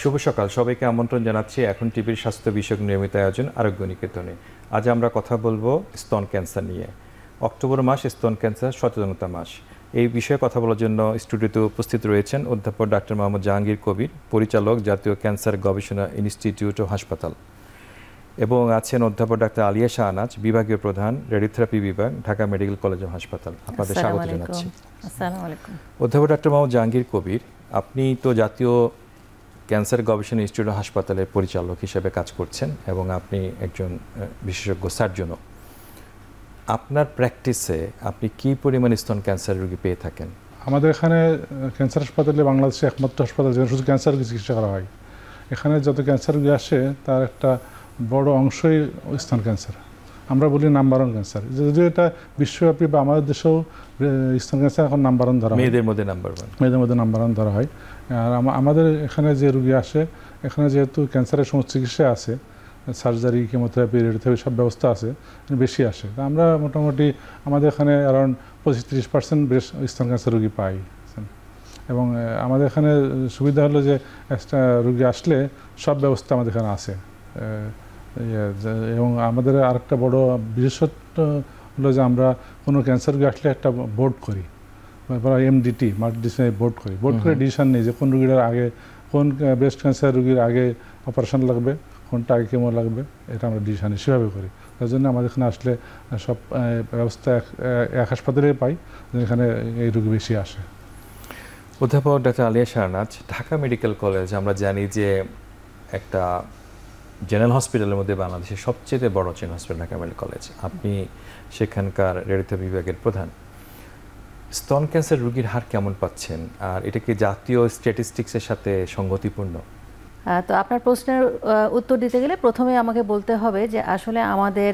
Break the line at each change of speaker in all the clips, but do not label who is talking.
শুভ সকাল, সবাইকে আমন্ত্রণ জানাচ্ছি এখন টিভির স্বাস্থ্য বিষয়ক নিয়মিত আয়োজন আরোগ্য নিকেতনে। আজ আমরা কথা বলবো স্তন ক্যান্সার নিয়ে। অক্টোবর মাস স্তন ক্যান্সার সচেতনতা মাস। এই বিষয়ে কথা বলার জন্য স্টুডিওতে উপস্থিত রয়েছেন অধ্যাপক ডাক্তার মোহাম্মদ জাহাঙ্গীর কবির, পরিচালক, জাতীয় ক্যান্সার গবেষণা ইনস্টিটিউট ও হাসপাতাল, এবং আছেন অধ্যাপক ডাক্তার আলিয়া শাহনাজ, বিভাগীয় প্রধান, রেডিওথেরাপি বিভাগ, ঢাকা মেডিকেল কলেজ ও হাসপাতাল। আপনাদের স্বাগত জানাচ্ছি।
আসসালামু আলাইকুম।
অধ্যাপক ডাক্তার মোহাম্মদ জাহাঙ্গীর কবির, আপনি তো জাতীয় ক্যান্সার গবেষণা ইনস্টিটিউট হাসপাতালের পরিচালক হিসেবে কাজ করছেন এবং আপনি একজন বিশেষজ্ঞ সার্জনও। আপনার প্র্যাকটিসে আপনি কী পরিমাণ স্তন ক্যান্সার রোগী পেয়ে থাকেন?
আমাদের এখানে ক্যান্সার হাসপাতালে বাংলাদেশে একমাত্র হাসপাতাল যেখানে শুধু ক্যান্সার রোগী চিকিৎসা করা হয়। এখানে যত ক্যান্সার রোগী আসে তার একটা বড় অংশই স্তন ক্যান্সার। আমরা বলি নাম্বার ওয়ান ক্যান্সার, যদিও এটা বিশ্বব্যাপী বা আমাদের দেশেও স্তন ক্যান্সার এখন নাম্বার ওয়ান ধরা হয়।
মেয়েদের মধ্যে নাম্বার ওয়ান,
মেয়েদের মধ্যে নাম্বার ওয়ান ধরা হয়। আর আমাদের এখানে যে রোগী আসে, এখানে যেহেতু ক্যান্সারের সমস্ত চিকিৎসা আছে, সার্জারি, কেমোথেরাপি, রেডিওথেরাপি সব ব্যবস্থা আছে, বেশি আসে। তা আমরা মোটামুটি আমাদের এখানে অ্যারাউন্ড 25-30% বেশ স্তন ক্যান্সার রোগী পাই। এবং আমাদের এখানে সুবিধা হলো যে একটা রোগী আসলে সব ব্যবস্থা আমাদের এখানে আছে। এবং আমাদের আরেকটা বড় বিশেষত্ব হলো যে আমরা কোনো ক্যান্সার রোগী আসলে একটা বোর্ড করি, এমডিটি, মাল্টিডিসিপ্লিনারি বোর্ড করে ডিসিশন নেই যে কোন রোগীর আগে, কোন ব্রেস্ট ক্যান্সার রোগীর আগে অপারেশন লাগবে, কোনটা আগে কেমো লাগবে, এটা আমরা ডিসিশন সেভাবে করি। তার জন্য আমাদের এখানে আসলে সব ব্যবস্থা এক হাসপাতালে পাই, যেখানে এই রোগী বেশি আসে।
অধ্যাপক doctor Aliya Shahnaz, Dhaka medical college আমরা জানি যে একটা জেনারেল হসপিটালের মধ্যে বাংলাদেশের সবচেয়ে বড় chain hospital Dhaka medical college. আপনি সেখানকার রেডিওথেরাপি বিভাগের প্রধান। স্তন ক্যান্সার রোগীর হার কেমন পাচ্ছেন, আর এটা কি জাতীয় স্ট্যাটিস্টিক্সের সাথে সঙ্গতিপূর্ণ?
তো আপনার প্রশ্নের উত্তর দিতে গেলে প্রথমে আমাকে বলতে হবে যে আসলে আমাদের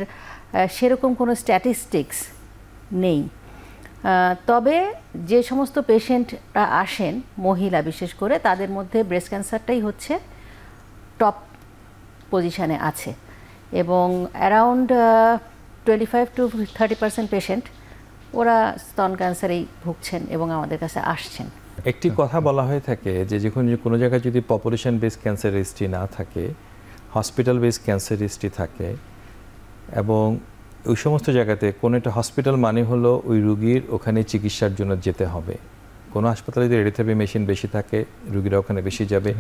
সেরকম কোনো স্ট্যাটিস্টিক্স নেই। তবে যে সমস্ত পেশেন্টরা আসেন, মহিলা বিশেষ করে, তাদের মধ্যে ব্রেস্ট ক্যান্সারটাই হচ্ছে টপ পজিশানে আছে এবং অ্যারাউন্ড 25-30% পেশেন্ট ওরা স্তন ক্যান্সারেই ভুগছেন এবং আমাদের কাছে আসছেন।
একটি কথা বলা হয়ে থাকে যে যখন কোনো জায়গায় যদি পপুলেশন বেস ক্যান্সার রেজিস্ট্রি না থাকে, হসপিটাল বেস ক্যান্সার রেজিস্ট্রি থাকে, এবং ওই সমস্ত জায়গাতে কোনো একটা হসপিটাল মানে হলো ওই রুগীর ওখানে চিকিৎসার জন্য যেতে হবে। কোনো হাসপাতালে যদি রেডিওথেরাপি মেশিন বেশি থাকে, রুগীরা ওখানে বেশি যাবে।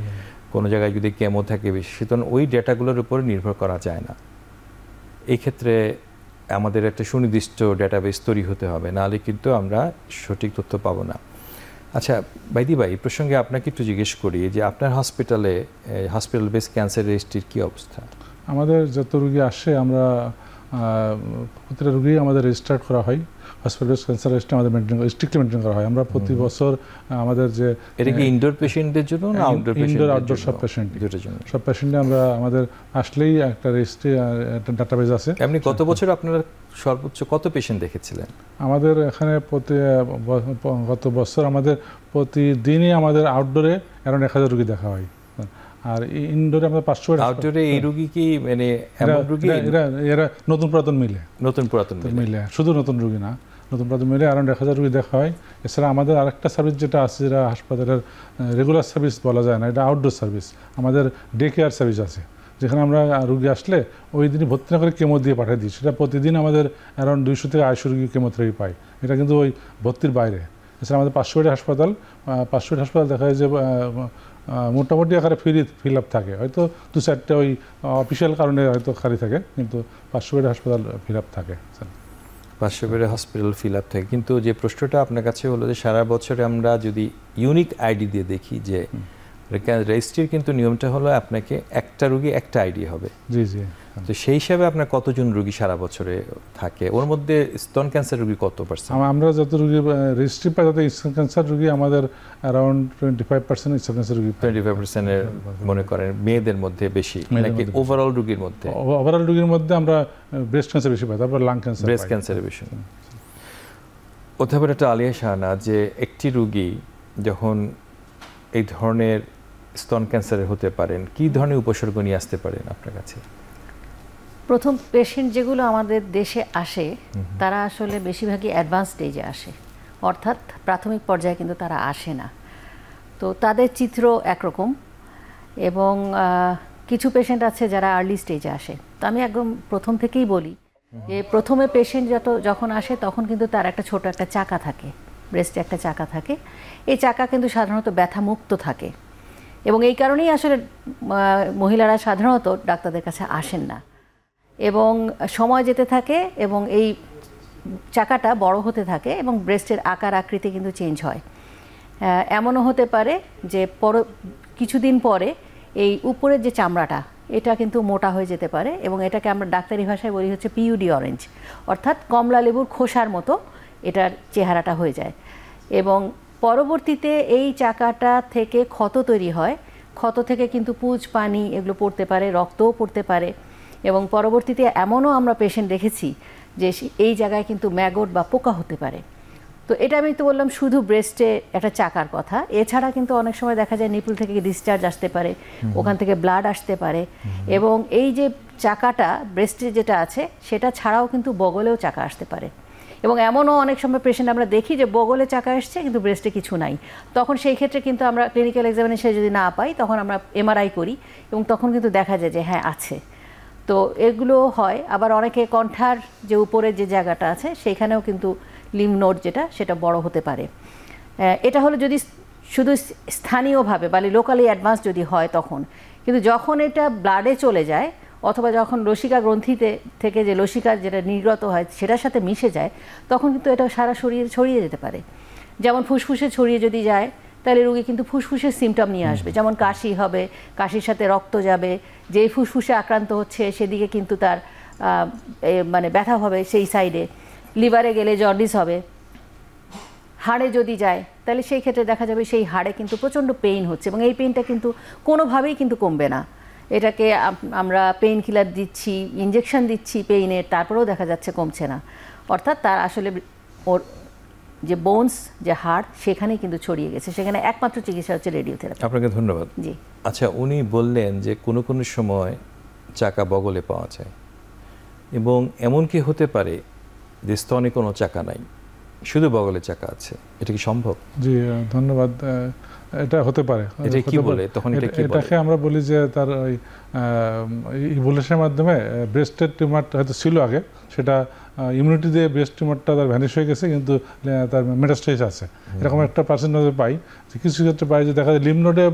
কোনো জায়গায় যদি কেমো থাকে বেশি, সুতরাং ওই ডেটাগুলোর উপর নির্ভর করা যায় না। এই ক্ষেত্রে আমাদের একটা সুনির্দিষ্ট ডেটাবেস তৈরি হতে হবে, নাহলে কিন্তু আমরা সঠিক তথ্য পাবো না। আচ্ছা বাইদি ভাই, এই প্রসঙ্গে আপনাকে একটু জিজ্ঞেস করি যে আপনার হসপিটালে হসপিটাল বেস ক্যান্সার রেজিস্ট্রির কী অবস্থা?
আমাদের যত রোগী আসে, আমরা প্রতিটা রোগী আমাদের রেজিস্টার্ড করা হয়। হসপিটাল বেস ক্যান্সার রেজিস্ট্রি আমাদের স্ট্রিক্টলি মেনটেন করা হয়। আমরা প্রতি বছর আমাদের যে
এটা কি ইনডোর পেশেন্টদের জন্য না আউটডোর পেশেন্ট?
ইনডোর আউটডোর সব পেশেন্ট,
দুটোর জন্য। সব
পেশেন্টে আমরা আমাদের আসলেই একটা রেজিস্ট্রি, একটা ডাটাবেজ আছে।
এমনি গত বছর আপনারা সর্বোচ্চ কত পেশেন্ট দেখেছিলেন?
আমাদের এখানে গত বছর আমাদের প্রতিদিনই আমাদের আউটডোরে অ্যারাউন্ড 1000 রোগী দেখা হয়। আর ইনডোরে আমরা 500।
আউটডোরে এই রোগী কি মানে এমন রোগী?
এরা নতুন পুরাতন মিলে,
মিলে,
শুধু নতুন রোগী না, নতুন পুরাতন মিলে অ্যারাউন্ড 1000 রোগী দেখা হয়। এছাড়া আমাদের আরেকটা সার্ভিস যেটা আছে, যেটা হাসপাতালের রেগুলার সার্ভিস বলা যায় না, এটা আউটডোর সার্ভিস। আমাদের ডে কেয়ার সার্ভিস আছে, যেখানে আমরা রোগী আসলে ওই দিনই ভর্তি না করে কেমো দিয়ে পাঠিয়ে দিই। সেটা প্রতিদিন আমাদের অ্যারাউন্ড 200 থেকে 250 রোগী কেমোথেরাপি পাই। এটা কিন্তু ওই ভর্তির বাইরে। এছাড়া আমাদের 500 বেডের হাসপাতাল, 500 বেড হাসপাতাল দেখা যায় যে মোটামুটি আকারে ফিল আপ থাকে। হয়তো 2-4টা ওই অফিসিয়াল কারণে হয়তো খালি থাকে, কিন্তু 500 বেডের হাসপাতাল ফিল আপ থাকে।
500 বেডের হসপিটাল ফিল আপ থাকে। কিন্তু যে প্রশ্নটা আপনার কাছে হলো যে সারা বছরে আমরা যদি ইউনিক আইডি দিয়ে দেখি, যে রেজিস্ট্রির কিন্তু নিয়মটা হলো আপনাকে একটা রোগী একটা আইডি হবে।
জি জি।
তো সেই হিসাবে আপনার কতজন রোগী সারা বছরে থাকে? ওর মধ্যে স্তন ক্যান্সার রোগী কত %?
আমরা যত রোগী রেজিস্ট্রি পাই, তত স্তন ক্যান্সার রোগী আমাদের অ্যারাউন্ড 25% স্তন ক্যান্সার রোগী।
25% মনে করেন মেয়েদের মধ্যে বেশি নাকি ওভারঅল রোগীর মধ্যে?
ওভারঅল রোগীর মধ্যে আমরা ব্রেস্ট ক্যান্সার বেশি পাই, তারপর লাং ক্যান্সার,
ব্রেস্ট ক্যান্সারের বেশি। অধ্যাপক ডাক্তার আলিয়া শাহনাজ, যে একটি রোগী যখন এই ধরনের স্তন ক্যান্সারের হতে পারেন, কী ধরনের উপসর্গ নিয়ে আসতে পারেন আপনার কাছে?
প্রথম পেশেন্ট যেগুলো আমাদের দেশে আসে, তারা আসলে বেশিরভাগই অ্যাডভান্স স্টেজে আসে, অর্থাৎ প্রাথমিক পর্যায়ে কিন্তু তারা আসে না। তো তাদের চিত্র একরকম, এবং কিছু পেশেন্ট আছে যারা আর্লি স্টেজে আসে। তো আমি একদম প্রথম থেকেই বলি যে প্রথমে পেশেন্ট যখন আসে তখন কিন্তু তার একটা ছোট একটা চাকা থাকে, ব্রেস্টে একটা চাকা থাকে। এই চাকা কিন্তু সাধারণত ব্যথামুক্ত থাকে এবং এই কারণেই আসলে মহিলারা সাধারণত ডাক্তারদের কাছে আসেন না এবং সময় যেতে থাকে এবং এই চাকাটা বড় হতে থাকে এবং ব্রেস্টের আকার আকৃতি কিন্তু চেঞ্জ হয়। এমনও হতে পারে যে কিছুদিন পরে এই উপরের যে চামড়াটা এটা কিন্তু মোটা হয়ে যেতে পারে এবং এটাকে আমরা ডাক্তারি ভাষায় বলি হচ্ছে পিইউডি অরেঞ্জ, অর্থাৎ কমলা লেবুর খোসার মতো এটার চেহারাটা হয়ে যায়। এবং পরবর্তীতে এই চাকাটা থেকে ক্ষত তৈরি হয়, ক্ষত থেকে কিন্তু পুজ পানি এগুলো পড়তে পারে, রক্তও পড়তে পারে এবং পরবর্তীতে এমনও আমরা পেশেন্ট দেখেছি যে এই জায়গায় কিন্তু ম্যাগট বা পোকা হতে পারে। তো এটা আমি তো বললাম শুধু ব্রেস্টে একটা চাকার কথা, এছাড়া কিন্তু অনেক সময় দেখা যায় নিপুল থেকে ডিসচার্জ আসতে পারে, ওখান থেকে ব্লাড আসতে পারে এবং এই যে চাকাটা ব্রেস্টে যেটা আছে সেটা ছাড়াও কিন্তু বগলেও চাকা আসতে পারে এবং এমনও অনেক সময় পেশেন্ট আমরা দেখি যে বগলে চাকা এসছে কিন্তু ব্রেস্টে কিছু নাই। তখন সেই ক্ষেত্রে কিন্তু আমরা ক্লিনিক্যাল এক্সামিনেশনে যদি না পাই তখন আমরা এমআরআই করি এবং তখন কিন্তু দেখা যায় যে হ্যাঁ আছে। তো এগুলো হয়। আবার অনেকে কণ্ঠার যে উপরের যে জায়গাটা আছে সেখানেও কিন্তু লিম্ফ নোড যেটা সেটা বড় হতে পারে। এটা হলো যদি শুধু স্থানীয়ভাবে বা লোকালি অ্যাডভান্স যদি হয় তখন, কিন্তু যখন এটা ব্লাডে চলে যায় অথবা যখন লসিকা গ্রন্থিতে থেকে যে লসিকা যেটা নির্গত হয় সেটার সাথে মিশে যায় তখন কিন্তু এটা সারা শরীরে ছড়িয়ে যেতে পারে। যেমন ফুসফুসে ছড়িয়ে যদি যায় তাহলে রোগী কিন্তু ফুসফুসের সিমটম নিয়ে আসবে, যেমন কাশি হবে, কাশির সাথে রক্ত যাবে, যেই ফুসফুসে আক্রান্ত হচ্ছে সেদিকে কিন্তু তার মানে ব্যথা হবে সেই সাইডে, লিভারে গেলে জন্ডিস হবে, হাড়ে যদি যায় তাহলে সেই ক্ষেত্রে দেখা যাবে সেই হাড়ে কিন্তু প্রচণ্ড পেইন হচ্ছে এবং এই পেইনটা কিন্তু কোনোভাবেই কিন্তু কমবে না। এটাকে আমরা পেইন কিলার দিচ্ছি, ইঞ্জেকশন দিচ্ছি পেইনের, তারপরেও দেখা যাচ্ছে কমছে না। অর্থাৎ তার আসলে ওর যে বোনস যে হাড় সেখানেই কিন্তু ছড়িয়ে গেছে, সেখানে একমাত্র চিকিৎসা হচ্ছে রেডিওথেরাপি।
আপনাকে ধন্যবাদ।
জি
আচ্ছা, উনি বললেন যে কোনো কোনো সময় চাকা বগলে পাওয়া যায় এবং এমন কি হতে পারে যে স্তনে কোনো চাকা নাই, শুধু বগলে চাকা আছে, এটা কি সম্ভব?
জি ধন্যবাদ। এটা হতে পারে।
এটা কি বলে তখন এটা কি বলে?
এটাকে আমরা বলি যে তার ওই ইভলিউশনের মাধ্যমে ব্রেস্টের টিউমারটা হয়তো ছিল আগে, সেটা ইমিউনিটি দিয়ে ব্রেস্ট টিউমারটা তার ভ্যানিশ হয়ে গেছে কিন্তু তার মেটাস্টেজ আছে, এরকম একটা পার্সেন্টেজে পাই। কিছু ক্ষেত্রে পাই যে দেখা যায় লিম্ফ নোডে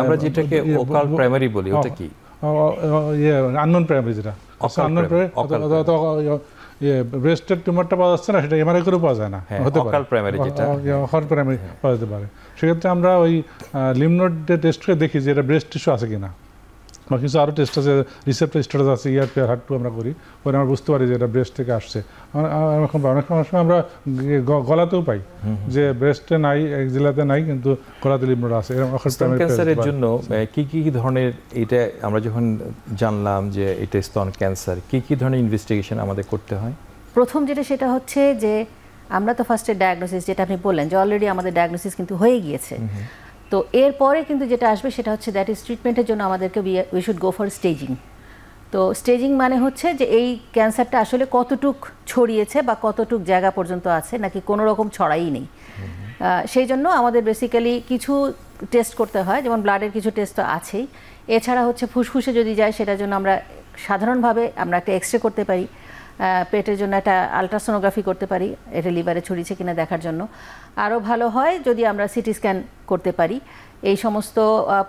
আমরা যেটাকে ওকাল প্রাইমারি বলি, ওটা কি
আননোন প্রাইমারি, যেটা আননোন প্রাইমারি ব্রেস্টের টিউমারটা পাওয়া যাচ্ছে না, সেটা এমআরআই করে পাওয়া যায় না, হতে পারে অকাল প্রাইমারি পাওয়া যেতে পারে। সেক্ষেত্রে আমরা ওই লিম্ফ নোড টেস্ট করে দেখি যে এটা ব্রেস্ট টিস্যু আছে কিনা, বা কিছু আরও টেস্ট আছে, রিসেপ্টর স্ট্যাটাস আছে, ERP আর HER2 আমরা করি, পরে আমরা বুঝতে পারি যে এটা ব্রেস্ট থেকে আসছে। অনেক সময় আমরা গলাতেও পাই যে ব্রেস্টে নাই, এক জেলাতে নাই কিন্তু গলাতে লিম্ফ নোড আছে।
স্তন ক্যান্সারের জন্য কি কি ধরনের, এটা আমরা যখন জানলাম যে এটা স্তন ক্যান্সার, কি কি ধরনের ইনভেস্টিগেশন আমাদের করতে হয়?
প্রথম যেটা সেটা হচ্ছে যে আমরা তো ফার্স্টে ডায়াগনোসিস, যেটা আপনি বললেন যে অলরেডি আমাদের ডায়াগনোসিস কিন্তু হয়ে গিয়েছে, তো এরপরে কিন্তু যেটা আসবে সেটা হচ্ছে দ্যাট ইজ ট্রিটমেন্টের জন্য আমাদেরকে we should go for staging. তো স্টেজিং মানে হচ্ছে যে এই ক্যান্সারটা আসলে কতটুক ছড়িয়েছে বা কতটুক জায়গা পর্যন্ত আছে, নাকি কোনো রকম ছড়াই নেই। সেই জন্য আমাদের বেসিক্যালি কিছু টেস্ট করতে হয়, যেমন ব্লাডের কিছু টেস্ট তো আছেই, এছাড়া হচ্ছে ফুসফুসে যদি যায় সেটার জন্য আমরা সাধারণভাবে আমরা একটা এক্সরে করতে পারি, পেটের জন্য একটা আলট্রাসোনোগ্রাফি করতে পারি, এটা লিভারে ছড়িয়েছে কিনা দেখার জন্য। আরও ভালো হয় যদি আমরা সিটি স্ক্যান করতে পারি, এই সমস্ত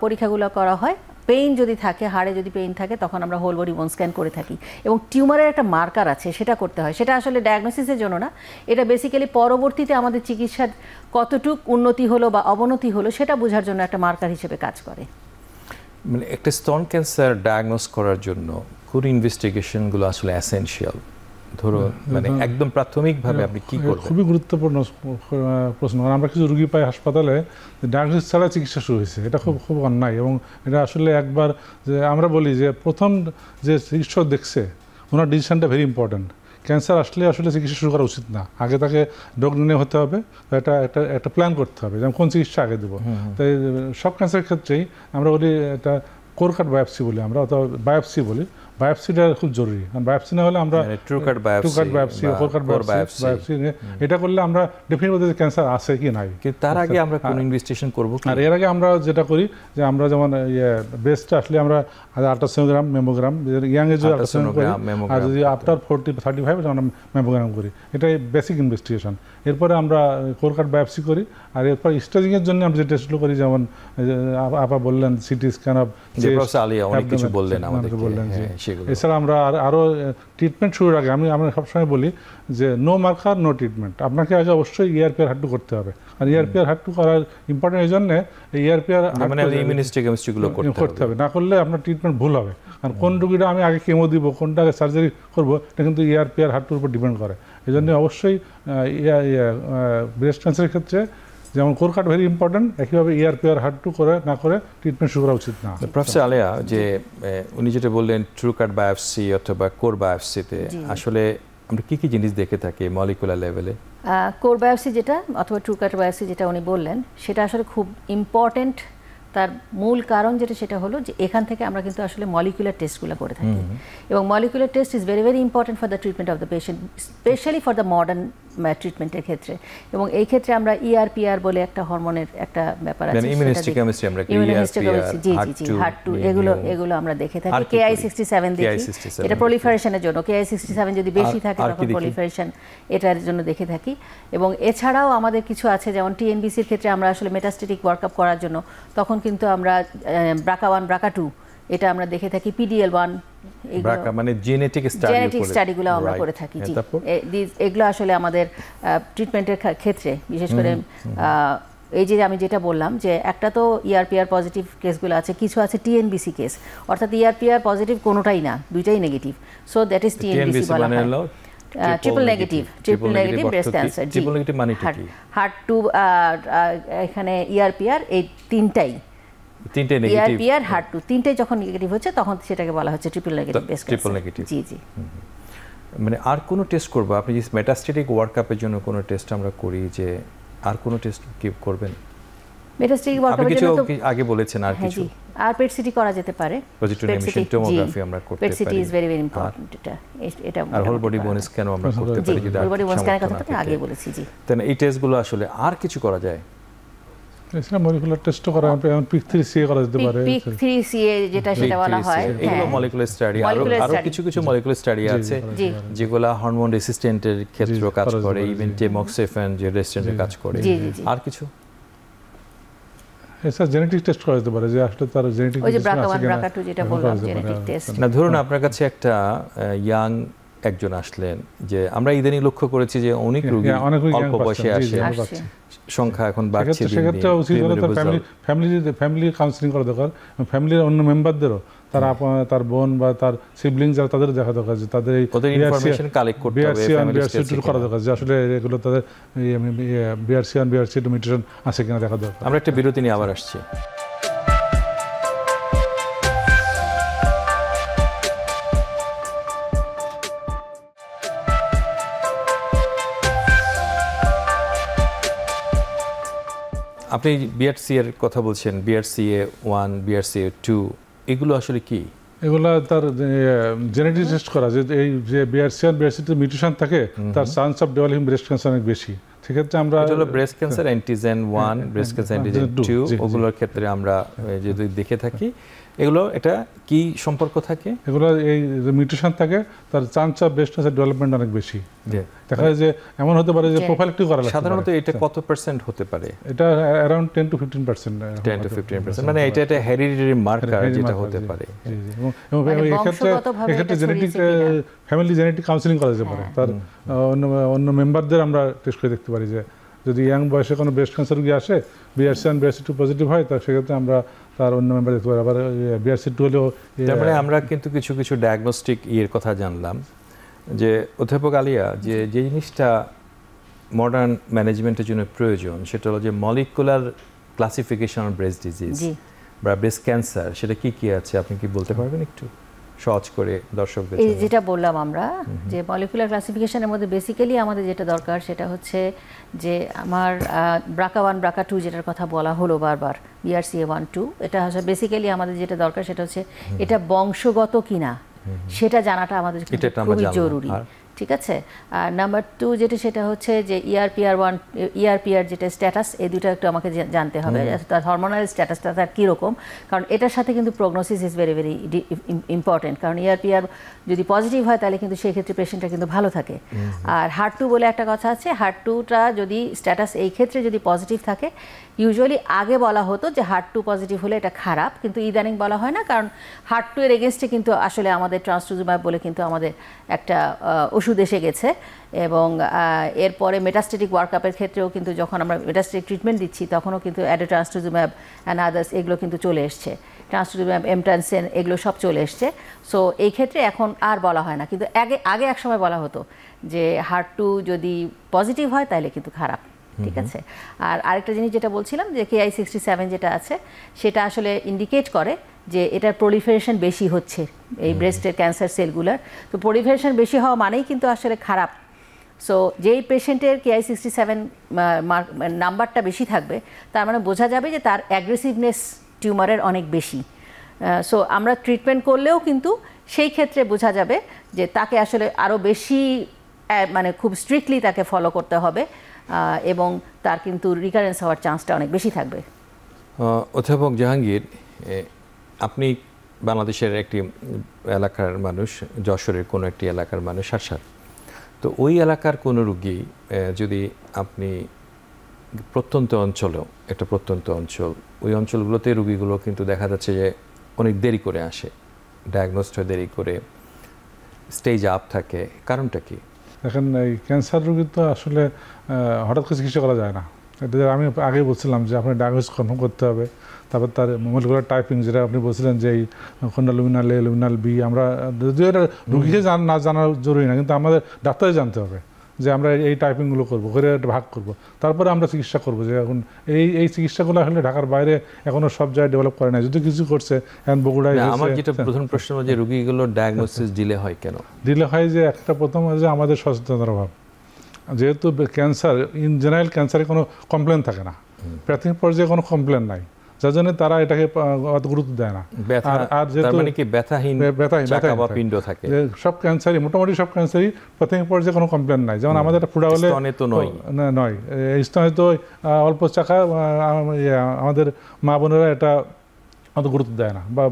পরীক্ষাগুলো করা হয়। পেইন যদি থাকে, হাড়ে যদি পেইন থাকে তখন আমরা হোল বডি বোন স্ক্যান করে থাকি এবং টিউমারের একটা মার্কার আছে সেটা করতে হয়। সেটা আসলে ডায়াগনোসিসের জন্য না, এটা বেসিক্যালি পরবর্তীতে আমাদের চিকিৎসার কতটুক উন্নতি হলো বা অবনতি হলো সেটা বোঝার জন্য একটা মার্কার হিসেবে কাজ করে।
মানে একটা স্তন ক্যান্সার ডায়াগনোস করার জন্য কোন ইনভেস্টিগেশনগুলো আসলে এসেনশিয়াল? ধরো মানে একদম প্রাথমিকভাবে আপনি কি করবেন?
খুবই গুরুত্বপূর্ণ প্রশ্ন। আমরা কিছু রুগী পাই হাসপাতালে ডায়াগনোসিস ছাড়া চিকিৎসা শুরু হয়েছে, এটা খুব অন্যায় এবং এটা আসলে একবার যে আমরা বলি যে প্রথম যে চিকিৎসক দেখছে ওনার ডিসিশনটা ভেরি ইম্পর্ট্যান্ট। ক্যান্সার আসলে চিকিৎসা শুরু করা উচিত না, আগে তাকে রোগ নির্ণয় হতে হবে, একটা প্ল্যান করতে হবে যেমন কোন চিকিৎসা আগে দেবো। তাই সব ক্যান্সারের ক্ষেত্রেই আমরা বলি এটা কোর কাট বায়োপসি বলি আমরা, অথবা বায়োপসি বলি, বায়োপসিটা খুব জরুরি, কারণ বায়োপসি না হলে আমরা
ট্রু কাট বায়োপসি,
এটা করলে আমরা ডেফিনেটলি বলতে যে ক্যান্সার আছে কি নাই।
কিন্তু তার আগে আমরা কোন ইনভেস্টিগেশন করব?
আর এর আগে আমরা যেটা করি যে আমরা যেমন ব্রেস্টটা আসলে আমরা আল্ট্রাসোনোগ্রাম, মেমোগ্রাম, ইয়াং এজে আল্ট্রাসোনোগ্রাম করি, আর যদি আফটার 40-35 আমরা মেমোগ্রাম করি। এটাই বেসিক ইনভেস্টিগেশন। এরপরে আমরা কোর কাট বায়োপসি করি, আর এরপর স্টেজিংয়ের জন্য আমরা যে টেস্টগুলো করি, যেমন আপা বললেন সিটি স্ক্যান অফ,
অনেক কিছু বললেন আমাদেরকে।
এছাড়া আমরা আরও ট্রিটমেন্ট শুরুর আগে আমরা সবসময় বলি যে নো মার্কার নো ট্রিটমেন্ট। আপনাকে আগে অবশ্যই ERPR হার্ট টু করতে হবে, আর ERPR হার্ট টু করার ইম্পর্টেন্ট এই জন্যে ERPR করতে হবে, না করলে আপনার ট্রিটমেন্ট ভুল হবে। কারণ কোন রোগীটা আমি আগে কেমো দিব, কোনটা আগে সার্জারি করবো, এটা কিন্তু ERPR হার্ট টুর উপর ডিপেন্ড করে। এই জন্য অবশ্যই ব্রেস্ট ক্যান্সারের ক্ষেত্রে যেমন কোর কাট ভেরি ইম্পর্টেন্ট, একইভাবে ERPR হার্ট টু করে না করে ট্রিটমেন্ট শুরু করা উচিত না।
প্রফেসর আলিয়া, যে উনি যেটা বললেন ট্রু কাট বায়োপসি অথবা কোর বায়োপসিতে আসলে আমরা কি কি জিনিস দেখে থাকি মলিকুলার লেভেলে?
কোর বায়োপসি যেটা অথবা ট্রু কাট বায়োপসি যেটা উনি বললেন, সেটা আসলে খুব ইম্পর্টেন্ট। তার মূল কারণ যেটা সেটা হলো যে এখান থেকে আমরা কিন্তু আসলে মলিকুলার টেস্টগুলো করে থাকি, এবং molecular test is very very important for the treatment of the patient, specially for the modern ট্রিটমেন্টের ক্ষেত্রে। এবং এই ক্ষেত্রে আমরা ERPR বলে একটা হরমোনের একটা ব্যাপার আছে,
ইমিউনোহিস্টোকেমিস্ট্রি,
হার্ট টু, এগুলো আমরা দেখে থাকি। Ki-67 দেখি, এটা প্রলিফারেশনের জন্য। Ki-67 যদি বেশি থাকে তখন প্রলিফারেশন, এটার জন্য দেখে থাকি। এবং এছাড়াও আমাদের কিছু আছে, যেমন TNBC-র ক্ষেত্রে আমরা আসলে মেটাস্টেটিক ওয়ার্কআপ করার জন্য তখন কিন্তু আমরা BRCA1 BRCA2 এটা আমরা দেখে থাকি, PD-L1,
মানে জেনেটিক
স্টাডিগুলো আমরা করে থাকি। জি, এগুলো আসলে আমাদের ট্রিটমেন্টের ক্ষেত্রে বিশেষ করে এই যে আমি যেটা বললাম যে একটা তো ERPR পজিটিভ কেসগুলো আছে, কিছু আছে TNBC কেস, অর্থাৎ ERPR পজিটিভ কোনোটাই না, দুইটাই negative. So that is TNBC বলা হয়, ট্রিপল নেগেটিভ ব্রেস্ট ক্যান্সার। জি, হার্ট টু, এখানে ERPR, এই তিনটাই ERPR হার্ট টু তিনটাই যখন নেগেটিভ হচ্ছে তখন সেটাকে বলা হচ্ছে ট্রিপল নেগেটিভ ব্রেস্ট ক্যান্সার। জি জি।
মানে আর কোনো টেস্ট করব? আপনি যে মেটাস্টেটিক ওয়ার্কআপের জন্য কোনো টেস্ট আমরা করি, যে আর কোনো টেস্ট কি করবেন?
মেটাস্টেটিক ওয়ার্কআপের জন্য তো
আগে বলেছেন আর কিছু,
আর পেট সিটি করা যেতে পারে,
টোমোগ্রাফি আমরা করতে পারি।
PET CT is very very important. এটা
আর হোল বডি বোন স্ক্যান আমরা করতে পারি, যদি
হোল বডি বোন স্ক্যানের কথা তো আগে বলেছি। জি,
তাহলে এই টেস্টগুলো আসলে আর কিছু করা যায়?
এছাড়া মলিকুলার টেস্ট করা, PIK3CA করা যেতে পারে।
PIK3CA যেটা সেটা বলা হয়,
এগুলো মলিকুলার স্টাডি। আরো কিছু কিছু মলিকুলার স্টাডি আছে যেগুলো হরমোন রেসিস্ট্যান্টের ক্ষেত্রে কাজ করে, ইভেন টেমক্সিফেন যে রেসিস্ট্যান্টে কাজ করে। আর কিছু
এছাড়া জেনেটিক টেস্ট করা যেতে পারে, যে আসলে তার জেনেটিক
ওই যে BRCA1 BRCA2 যেটা বললাম, জেনেটিক টেস্ট।
না, ধরুন আপনার কাছে একটা ইয়াং একজন আসলেন, যে আমরা ইদানিং লক্ষ্য করেছি যে অনেক রোগী অল্প বয়সে আসে, সংখ্যা এখন বাড়ছে।
সেক্ষেত্রে উচিত হলো তার ফ্যামিলি কাউন্সিলিং করা দরকার, ফ্যামিলির অন্য মেম্বারদেরও, তার বোন বা তার সিবলিং যারা, তাদের দেখা দরকার যে তাদের এই
ইনফরমেশন কালেক্ট করতে হবে,
BRCA2 করা দরকার, যে আসলে এগুলো তাদের BRCA1 BRCA2 মিউটেশন আছে কিনা দেখা দরকার।
আমরা একটা বিরতি নিয়ে আবার আসছি। আপনি BRCA এর কথা বলছেন, BRCA1 BRCA2 এগুলো আসলে কি?
এগুলা তার জেনেটিক টেস্ট করা, যে এই যে BRCA1 BRCA2 মিউটেশন থাকে, তার chance of developing breast cancer অনেক বেশি। সেক্ষেত্রে আমরা
breast cancer antigen 1, breast cancer antigen 2, ওগুলোর ক্ষেত্রে আমরা যদি দেখে থাকি, এগুলো এটা কি সম্পর্ক থাকে?
এগুলো এই মিউটেশন থাকে, তার chance of breast cancer development অনেক বেশি। দেখা যায় যে এমন হতে পারে যে প্রোফাইলেক্টমি করা লাগবে।
সাধারণত এটা কত পার্সেন্ট হতে পারে?
এটা अराउंड 10 to 15%।
10 to 15%, মানে এটা একটা হেরিডিটারি মার্কার যেটা হতে পারে।
এবং এক্ষেত্রে জেনেটিক ফ্যামিলি জেনেটিক কাউন্সিলিং করা যেতে পারে। তার অন্য মেম্বারদের আমরা টেস্ট করে দেখতে পারি, যে যদি ইয়াং বয়সে কোনো ব্রেস্ট ক্যান্সার রোগী আসে, BRCA1 BRCA2 পজিটিভ হয়, তার সেক্ষেত্রে আমরা তার অন্য মেম্বার দেখতে পারি। আবার BRCA2 হলেও,
তারপরে আমরা কিন্তু কিছু কিছু ডায়াগনস্টিক কথা জানলাম, যে অধ্যাপক আলিয়া, যে জিনিসটা মডার্ন ম্যানেজমেন্টের জন্য প্রয়োজন, সেটা হলো যে molecular classification of breast disease বা ব্রেস্ট ক্যান্সার, সেটা কি কি আছে আপনি কি বলতে পারবেন একটু সহজ করে দর্শকদের?
এই যেটা বললাম আমরা, যে মলিকুলার ক্লাসিফিকেশনের মধ্যে বেসিক্যালি আমাদের যেটা দরকার সেটা হচ্ছে যে আমার BRCA1 BRCA2 যেটার কথা বলা হলো বারবার, BRCA1 2, এটা হচ্ছে বেসিক্যালি আমাদের যেটা দরকার সেটা হচ্ছে এটা বংশগত কিনা, সেটা জানাটা আমাদের খুবই জরুরি। ঠিক আছে। আর নাম্বার 2 যেটা সেটা হচ্ছে যে ERPR1 ERPR যেটা স্ট্যাটাস, এই দুটো একটু আমাকে জানতে হবে, তার হরমোনাল স্ট্যাটাসটা তার কীরকম, কারণ এটার সাথে কিন্তু prognosis is very very important. কারণ ERPR যদি পজিটিভ হয় তাহলে কিন্তু সেই ক্ষেত্রে পেশেন্টটা কিন্তু ভালো থাকে। আর HER2 বলে একটা কথা আছে, HER2টা যদি স্ট্যাটাস এই ক্ষেত্রে যদি পজিটিভ থাকে, ইউজুয়ালি আগে বলা হতো যে HER2 পজিটিভ হলে এটা খারাপ, কিন্তু ইদানিং বলা হয় না, কারণ HER2 এর এগেনস্টে কিন্তু আসলে আমাদের ট্রান্সটুজুম্যাব বলে কিন্তু আমাদের একটা ওষুধ এসে গেছে। এবং এরপরে মেটাস্টেটিক ওয়ার্কআপের ক্ষেত্রেও কিন্তু যখন আমরা মেটাস্টেটিক ট্রিটমেন্ট দিচ্ছি তখনও কিন্তু অ্যাডোট্রান্সটুজুম্যাব অ্যান্ড আদার্স এগুলো কিন্তু চলে এসছে, ট্রান্সটুজুম্যাব এমট্রানসেন এগুলো সব চলে এসছে। সো এই ক্ষেত্রে এখন আর বলা হয় না, কিন্তু আগে এক সময় বলা হতো যে HER2 যদি পজিটিভ হয় তাহলে কিন্তু খারাপ। ঠিক আছে। আর আরেকটা জিনিস যেটা বলছিলাম যে Ki-67 যেটা আছে সেটা আসলে ইন্ডিকেট করে যে এটার প্রলিফারেশন বেশি হচ্ছে এই ব্রেস্টের ক্যান্সার সেলগুলোর। তো প্রলিফারেশন বেশি হওয়া মানেই কিন্তু আসলে খারাপ। সো যেই পেশেন্টের Ki-67 নাম্বারটা বেশি থাকবে তার মানে বোঝা যাবে যে তার অ্যাগ্রেসিভনেস টিউমারের অনেক বেশি। সো আমরা ট্রিটমেন্ট করলেও কিন্তু সেই ক্ষেত্রে বোঝা যাবে যে তাকে আসলে আরও বেশি মানে খুব স্ট্রিক্টলি তাকে ফলো করতে হবে এবং তার কিন্তু রিকারেন্স হওয়ার চান্সটা অনেক বেশি থাকবে।
অধ্যাপক জাহাঙ্গীর, আপনি বাংলাদেশের একটি এলাকার মানুষ, যশোরের কোনো একটি এলাকার মানুষ, সারসার। তো ওই এলাকার কোনো রুগী যদি আপনি প্রত্যন্ত অঞ্চলেও, একটা প্রত্যন্ত অঞ্চল, ওই অঞ্চলগুলোতে রুগীগুলো কিন্তু দেখা যাচ্ছে যে অনেক দেরি করে আসে, ডায়াগনোসড হয় দেরি করে, স্টেজ আপ থাকে, কারণটা কি?
দেখেন, এই ক্যান্সার রোগী তো আসলে হঠাৎ করে চিকিৎসা করা যায় না। এটা আমি আগে বলছিলাম যে আপনি ডায়াগনোস কনফার্ম করতে হবে, তারপর তার মলিকুলার টাইপিং যেটা আপনি বলছিলেন যে এই কোনটা লুমিনাল এ, লুমিনাল বি, আমরা যদিও এটা রুগীকে না জানা জরুরি না, কিন্তু আমাদের ডাক্তারে জানতে হবে যে আমরা এই টাইপিংগুলো করবো, করে একটা ভাগ করবো, তারপরে আমরা চিকিৎসা করবো। যে এখন এই চিকিৎসাগুলো আসলে ঢাকার বাইরে এখনো সব জায়গায় ডেভেলপ করে না, যদি কিছু করছে এখন বগুড়ায়।
আমার যেটা প্রথম প্রশ্ন যে রুগীগুলো ডায়াগনোসিস ডিলে হয় কেন?
ডিলে হয় যে একটা প্রথম যে আমাদের সচেতনতার অভাব। যেহেতু ক্যান্সার ইন জেনারেল ক্যান্সারে কোনো কমপ্লেন থাকে না, প্রাথমিক পর্যায়ে কোনো কমপ্লেন নাই, যার জন্য তারা এটাকে অত গুরুত্ব দেয় না।
আর যেহেতু ব্যথাহীন পিণ্ড থাকে,
সব ক্যান্সারই মোটামুটি সব ক্যান্সারই প্রাথমিক পর্যায়ে কোনো কমপ্লেন নাই। যেমন আমাদের একটা ফুডা হলে নয়, স্তনে তো অল্প চাকা, আমাদের মা বোনেরা এটা অত গুরুত্ব দেয় না বা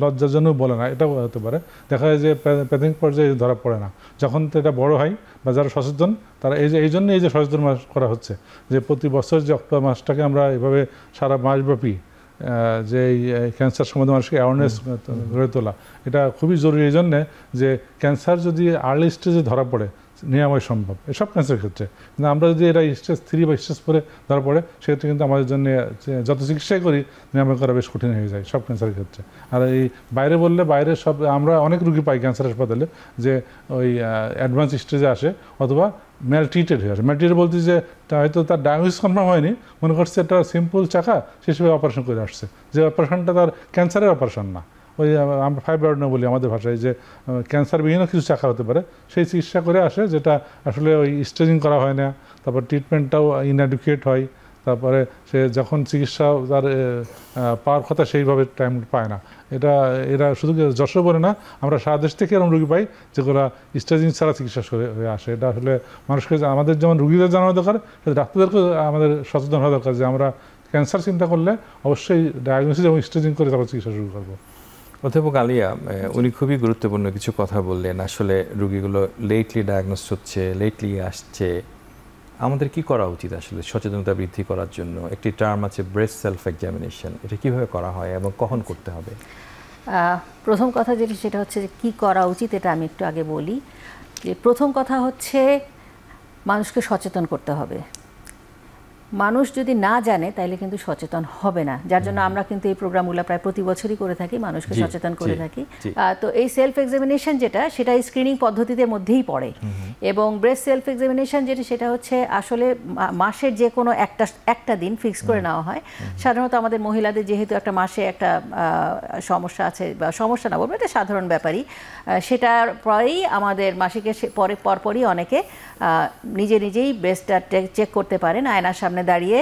লজ্জার জন্য বলে না, এটাও হতে পারে। দেখা যায় যে প্রাথমিক পর্যায়ে ধরা পড়ে না, যখন এটা বড় হয় বা যারা সচেতন তারা এই জন্য এই যে সচেতন মাস করা হচ্ছে, যে প্রতি বছর যে অক্টোবর মাসটাকে আমরা এভাবে সারা মাসব্যাপী যে এই ক্যান্সার সম্বন্ধে মানুষকে অ্যাওয়ারনেস গড়ে তোলা, এটা খুবই জরুরি। এই জন্যে যে ক্যান্সার যদি আর্লি স্টেজে ধরা পড়ে নিরাময় সম্ভব এসব ক্যান্সারের ক্ষেত্রে, কিন্তু আমরা যদি এটা স্টেজ 3 বা স্টেজ 4 ধরা পড়ে সেক্ষেত্রে কিন্তু আমাদের জন্য যত চিকিৎসাই করি নিরাময় করা বেশ কঠিন হয়ে যায় সব ক্যান্সারের ক্ষেত্রে। আর এই বাইরে বললে বাইরে সব আমরা অনেক রুগী পাই ক্যান্সার হাসপাতালে যে ওই অ্যাডভান্স স্টেজে আসে অথবা ম্যাল ট্রিটেড হয়ে আসে। ম্যাল ট্রিটেড বলতে যে হয়তো তার ডায়াগনোসিস কনফার্ম হয়নি, মনে করছে একটা সিম্পল চাকা, সে হিসেবে অপারেশন করে আসছে, যে অপারেশনটা তার ক্যান্সারের অপারেশন না, ওই আমরা ফাইব্রয়েড বলি আমাদের ভাষায়, যে ক্যান্সারবিহীনও কিছু চাকা হতে পারে, সেই চিকিৎসা করে আসে, যেটা আসলে ওই স্টেজিং করা হয় না, তারপর ট্রিটমেন্টটাও ইনঅ্যাডিকুয়েট হয়, তারপরে সে যখন চিকিৎসা তার পাওয়ার কথা সেইভাবে টাইম পায় না। এরা শুধু যশোর বলে না, আমরা সারা দেশ থেকে এরকম রুগী পাই যেগুলো স্টেজিং ছাড়া চিকিৎসা হয়ে আসে। এটা আসলে মানুষকে, আমাদের যেমন রুগীদের জানানো দরকার, ডাক্তারদেরকেও আমাদের সচেতন হওয়া দরকার যে আমরা ক্যান্সার চিন্তা করলে অবশ্যই ডায়াগনোসিস এবং স্টেজিং করে তারপর চিকিৎসা শুরু করবো।
অধ্যাপক আলিয়া, উনি খুবই গুরুত্বপূর্ণ কিছু কথা বললেন। আসলে রুগীগুলো লেটলি ডায়াগনোস হচ্ছে, লেটলি আসছে, আমাদের কি করা উচিত আসলে সচেতনতা বৃদ্ধি করার জন্য? একটি টার্ম আছে ব্রেস্ট সেলফ এক্সামিনেশন, এটা কিভাবে করা হয় এবং কখন করতে হবে?
প্রথম কথা যেটা সেটা হচ্ছে যে কী করা উচিত, এটা আমি একটু আগে বলি। যে প্রথম কথা হচ্ছে মানুষকে সচেতন করতে হবে। মানুষ যদি না জানে তাহলে কিন্তু সচেতন হবে না, যার জন্য আমরা কিন্তু এই প্রোগ্রামগুলো প্রায় প্রতি বছরই করে থাকি, মানুষকে সচেতন করে থাকি। তো এই সেলফ এক্সামিনেশন সেটা স্ক্রিনিং পদ্ধতিদের মধ্যেই পড়ে। এবং ব্রেস্ট সেলফ এক্সামিনেশন সেটা হচ্ছে আসলে মাসের যে কোনো একটা দিন ফিক্স করে নেওয়া হয়। সাধারণত আমাদের মহিলাদের যেহেতু একটা মাসে একটা সমস্যা আছে, বা সমস্যা না বলবো, এটা সাধারণ ব্যাপারই, সেটার পরেই আমাদের মাসিকের পরপরই অনেকে নিজেই ব্রেস্টটা চেক করতে পারেন। আয়নার সামনে দাঁড়িয়ে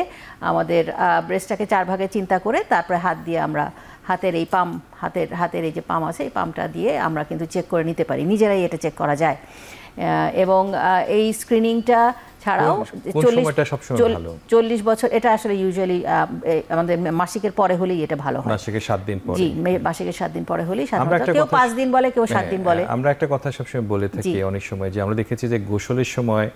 আমাদের ব্রেস্টটাকে 4 ভাগে চিন্তা করে তারপরে হাত দিয়ে আমরা হাতের এই পাম্প, হাতের এই যে পাম্প আছে, এই পাম্পটা দিয়ে আমরা কিন্তু চেক করে নিতে পারি, নিজেরাই এটা চেক করা যায়। এবং এই স্ক্রিনিংটা ছাড়াও 40 বছর, এটা আসলে ইউজুয়ালি আমাদের মাসিকের পরে হলেই এটা ভালো হয়।
মাসিকের 7 দিন পরে,
জি, মাসিকের 7 দিন পরে হলেই সাধারণত, কেউ 5 দিন বলে, কেউ 7 দিন বলে।
আমরা একটা কথা সবসময় বলে থাকি অনেক সময়, যে আমরা দেখেছি যে গোসলের সময়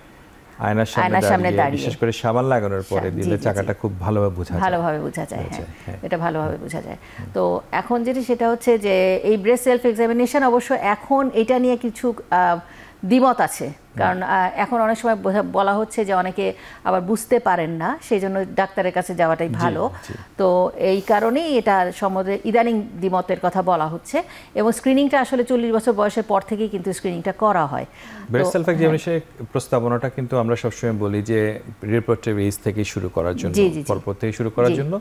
আয়নার সামনে দাঁড়িয়ে বিশেষ করে সাবান লাগানোর পরে দিলে চাকাটা খুব ভালোভাবে বোঝা যায়। হ্যাঁ, এটা ভালোভাবে বোঝা যায়। তো এখন সেটা হচ্ছে যে এই ব্রেস্ট সেলফ এক্সামিনেশন, অবশ্য এখন এটা নিয়ে কিছু দ্বিমত আছে, কারণ এখন অনেক সময় বলা হচ্ছে যে অনেকে আবার বুঝতে পারেন না, সেই জন্য ডাক্তারের কাছে যাওয়াটাই ভালো। তো এই কারণেই এটা সম্বন্ধে ইদানিং দ্বিমতের কথা বলা হচ্ছে। এবং স্ক্রিনিংটা আসলে 40 বছর বয়সের পর থেকেই কিন্তু স্ক্রিনিংটা করা হয়। ব্রেস্ট সেলফ এক্সামিনেশনের প্রস্তাবনাটা কিন্তু আমরা সবসময় বলি যে রিপ্রোডাক্টিভ এজ থেকে শুরু করার জন্য, পরপর থেকে শুরু করার জন্য।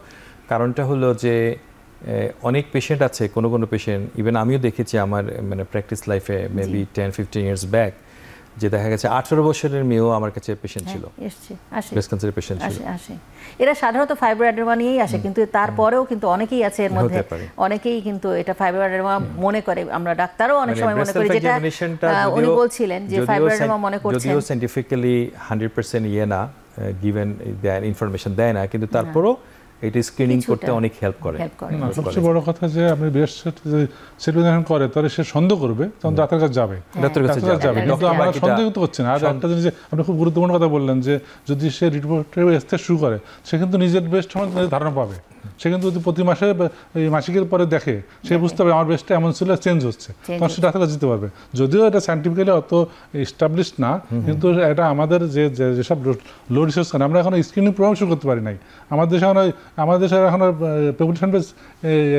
কারণটা হলো যে অনেক পেশেন্ট আছে, কোনো পেশেন্ট, ইভেন আমিও দেখেছি আমার প্র্যাকটিস লাইফে মেবি 10-15 ইয়ার্স ব্যাক, যে দেখা গেছে 18 বছরের মেয়েও আমার কাছে পেশেন্ট ছিল, ব্রেস্ট ক্যান্সারের পেশেন্ট ছিল।
এরা সাধারণত ফাইব্রয়েডেডেমা নিয়েই আসে, কিন্তু তারপরেও কিন্তু অনেকেই আছে এর মধ্যে, অনেকেই কিন্তু এটা ফাইব্রয়েডেডেমা মনে করে। আমরা ডাক্তারও অনেক সময় মনে করি, যেটা উনি বলছিলেন যে ফাইব্রয়েডেডমা মনে করছেন,
যদিও সায়েন্টিফিক্যালি 100% না গিভেন ইনফরমেশন দেয় না, কিন্তু তারপরও এটা স্ক্রিনিং করতে অনেক হেল্প করে।
সবচেয়ে বড় কথা যে আপনি ব্রেস্ট সেলফ করে, তাহলে সে সন্দেহ করবে, তখন ডাক্তারের কাছে যাবে, কিন্তু আমরা সন্দেহ তো করছি না। আর একটা জিনিস আপনি খুব গুরুত্বপূর্ণ কথা বললেন, যে যদি সে রিপোর্টের আসতে শুরু করে, সে কিন্তু নিজের ব্রেস্ট সম্বন্ধে ধারণা পাবে। সে কিন্তু যদি প্রতি মাসে এই মাসিকের পরে দেখে, সে বুঝতে পারবে আমার ব্রেস্টটা এমন ছিল, চেঞ্জ হচ্ছে, তখন সে ডাক্তার কাছে যেতে পারবে। যদিও এটা সায়েন্টিফিক্যালি অত এস্টাবলিশ না, কিন্তু এটা আমাদের যেসব লো রিসার্চ, আমরা এখন স্ক্রিনিং প্রোগ্রাম শুরু করতে পারি নাই। আমাদের দেশে এখনো পপুলেশন বেস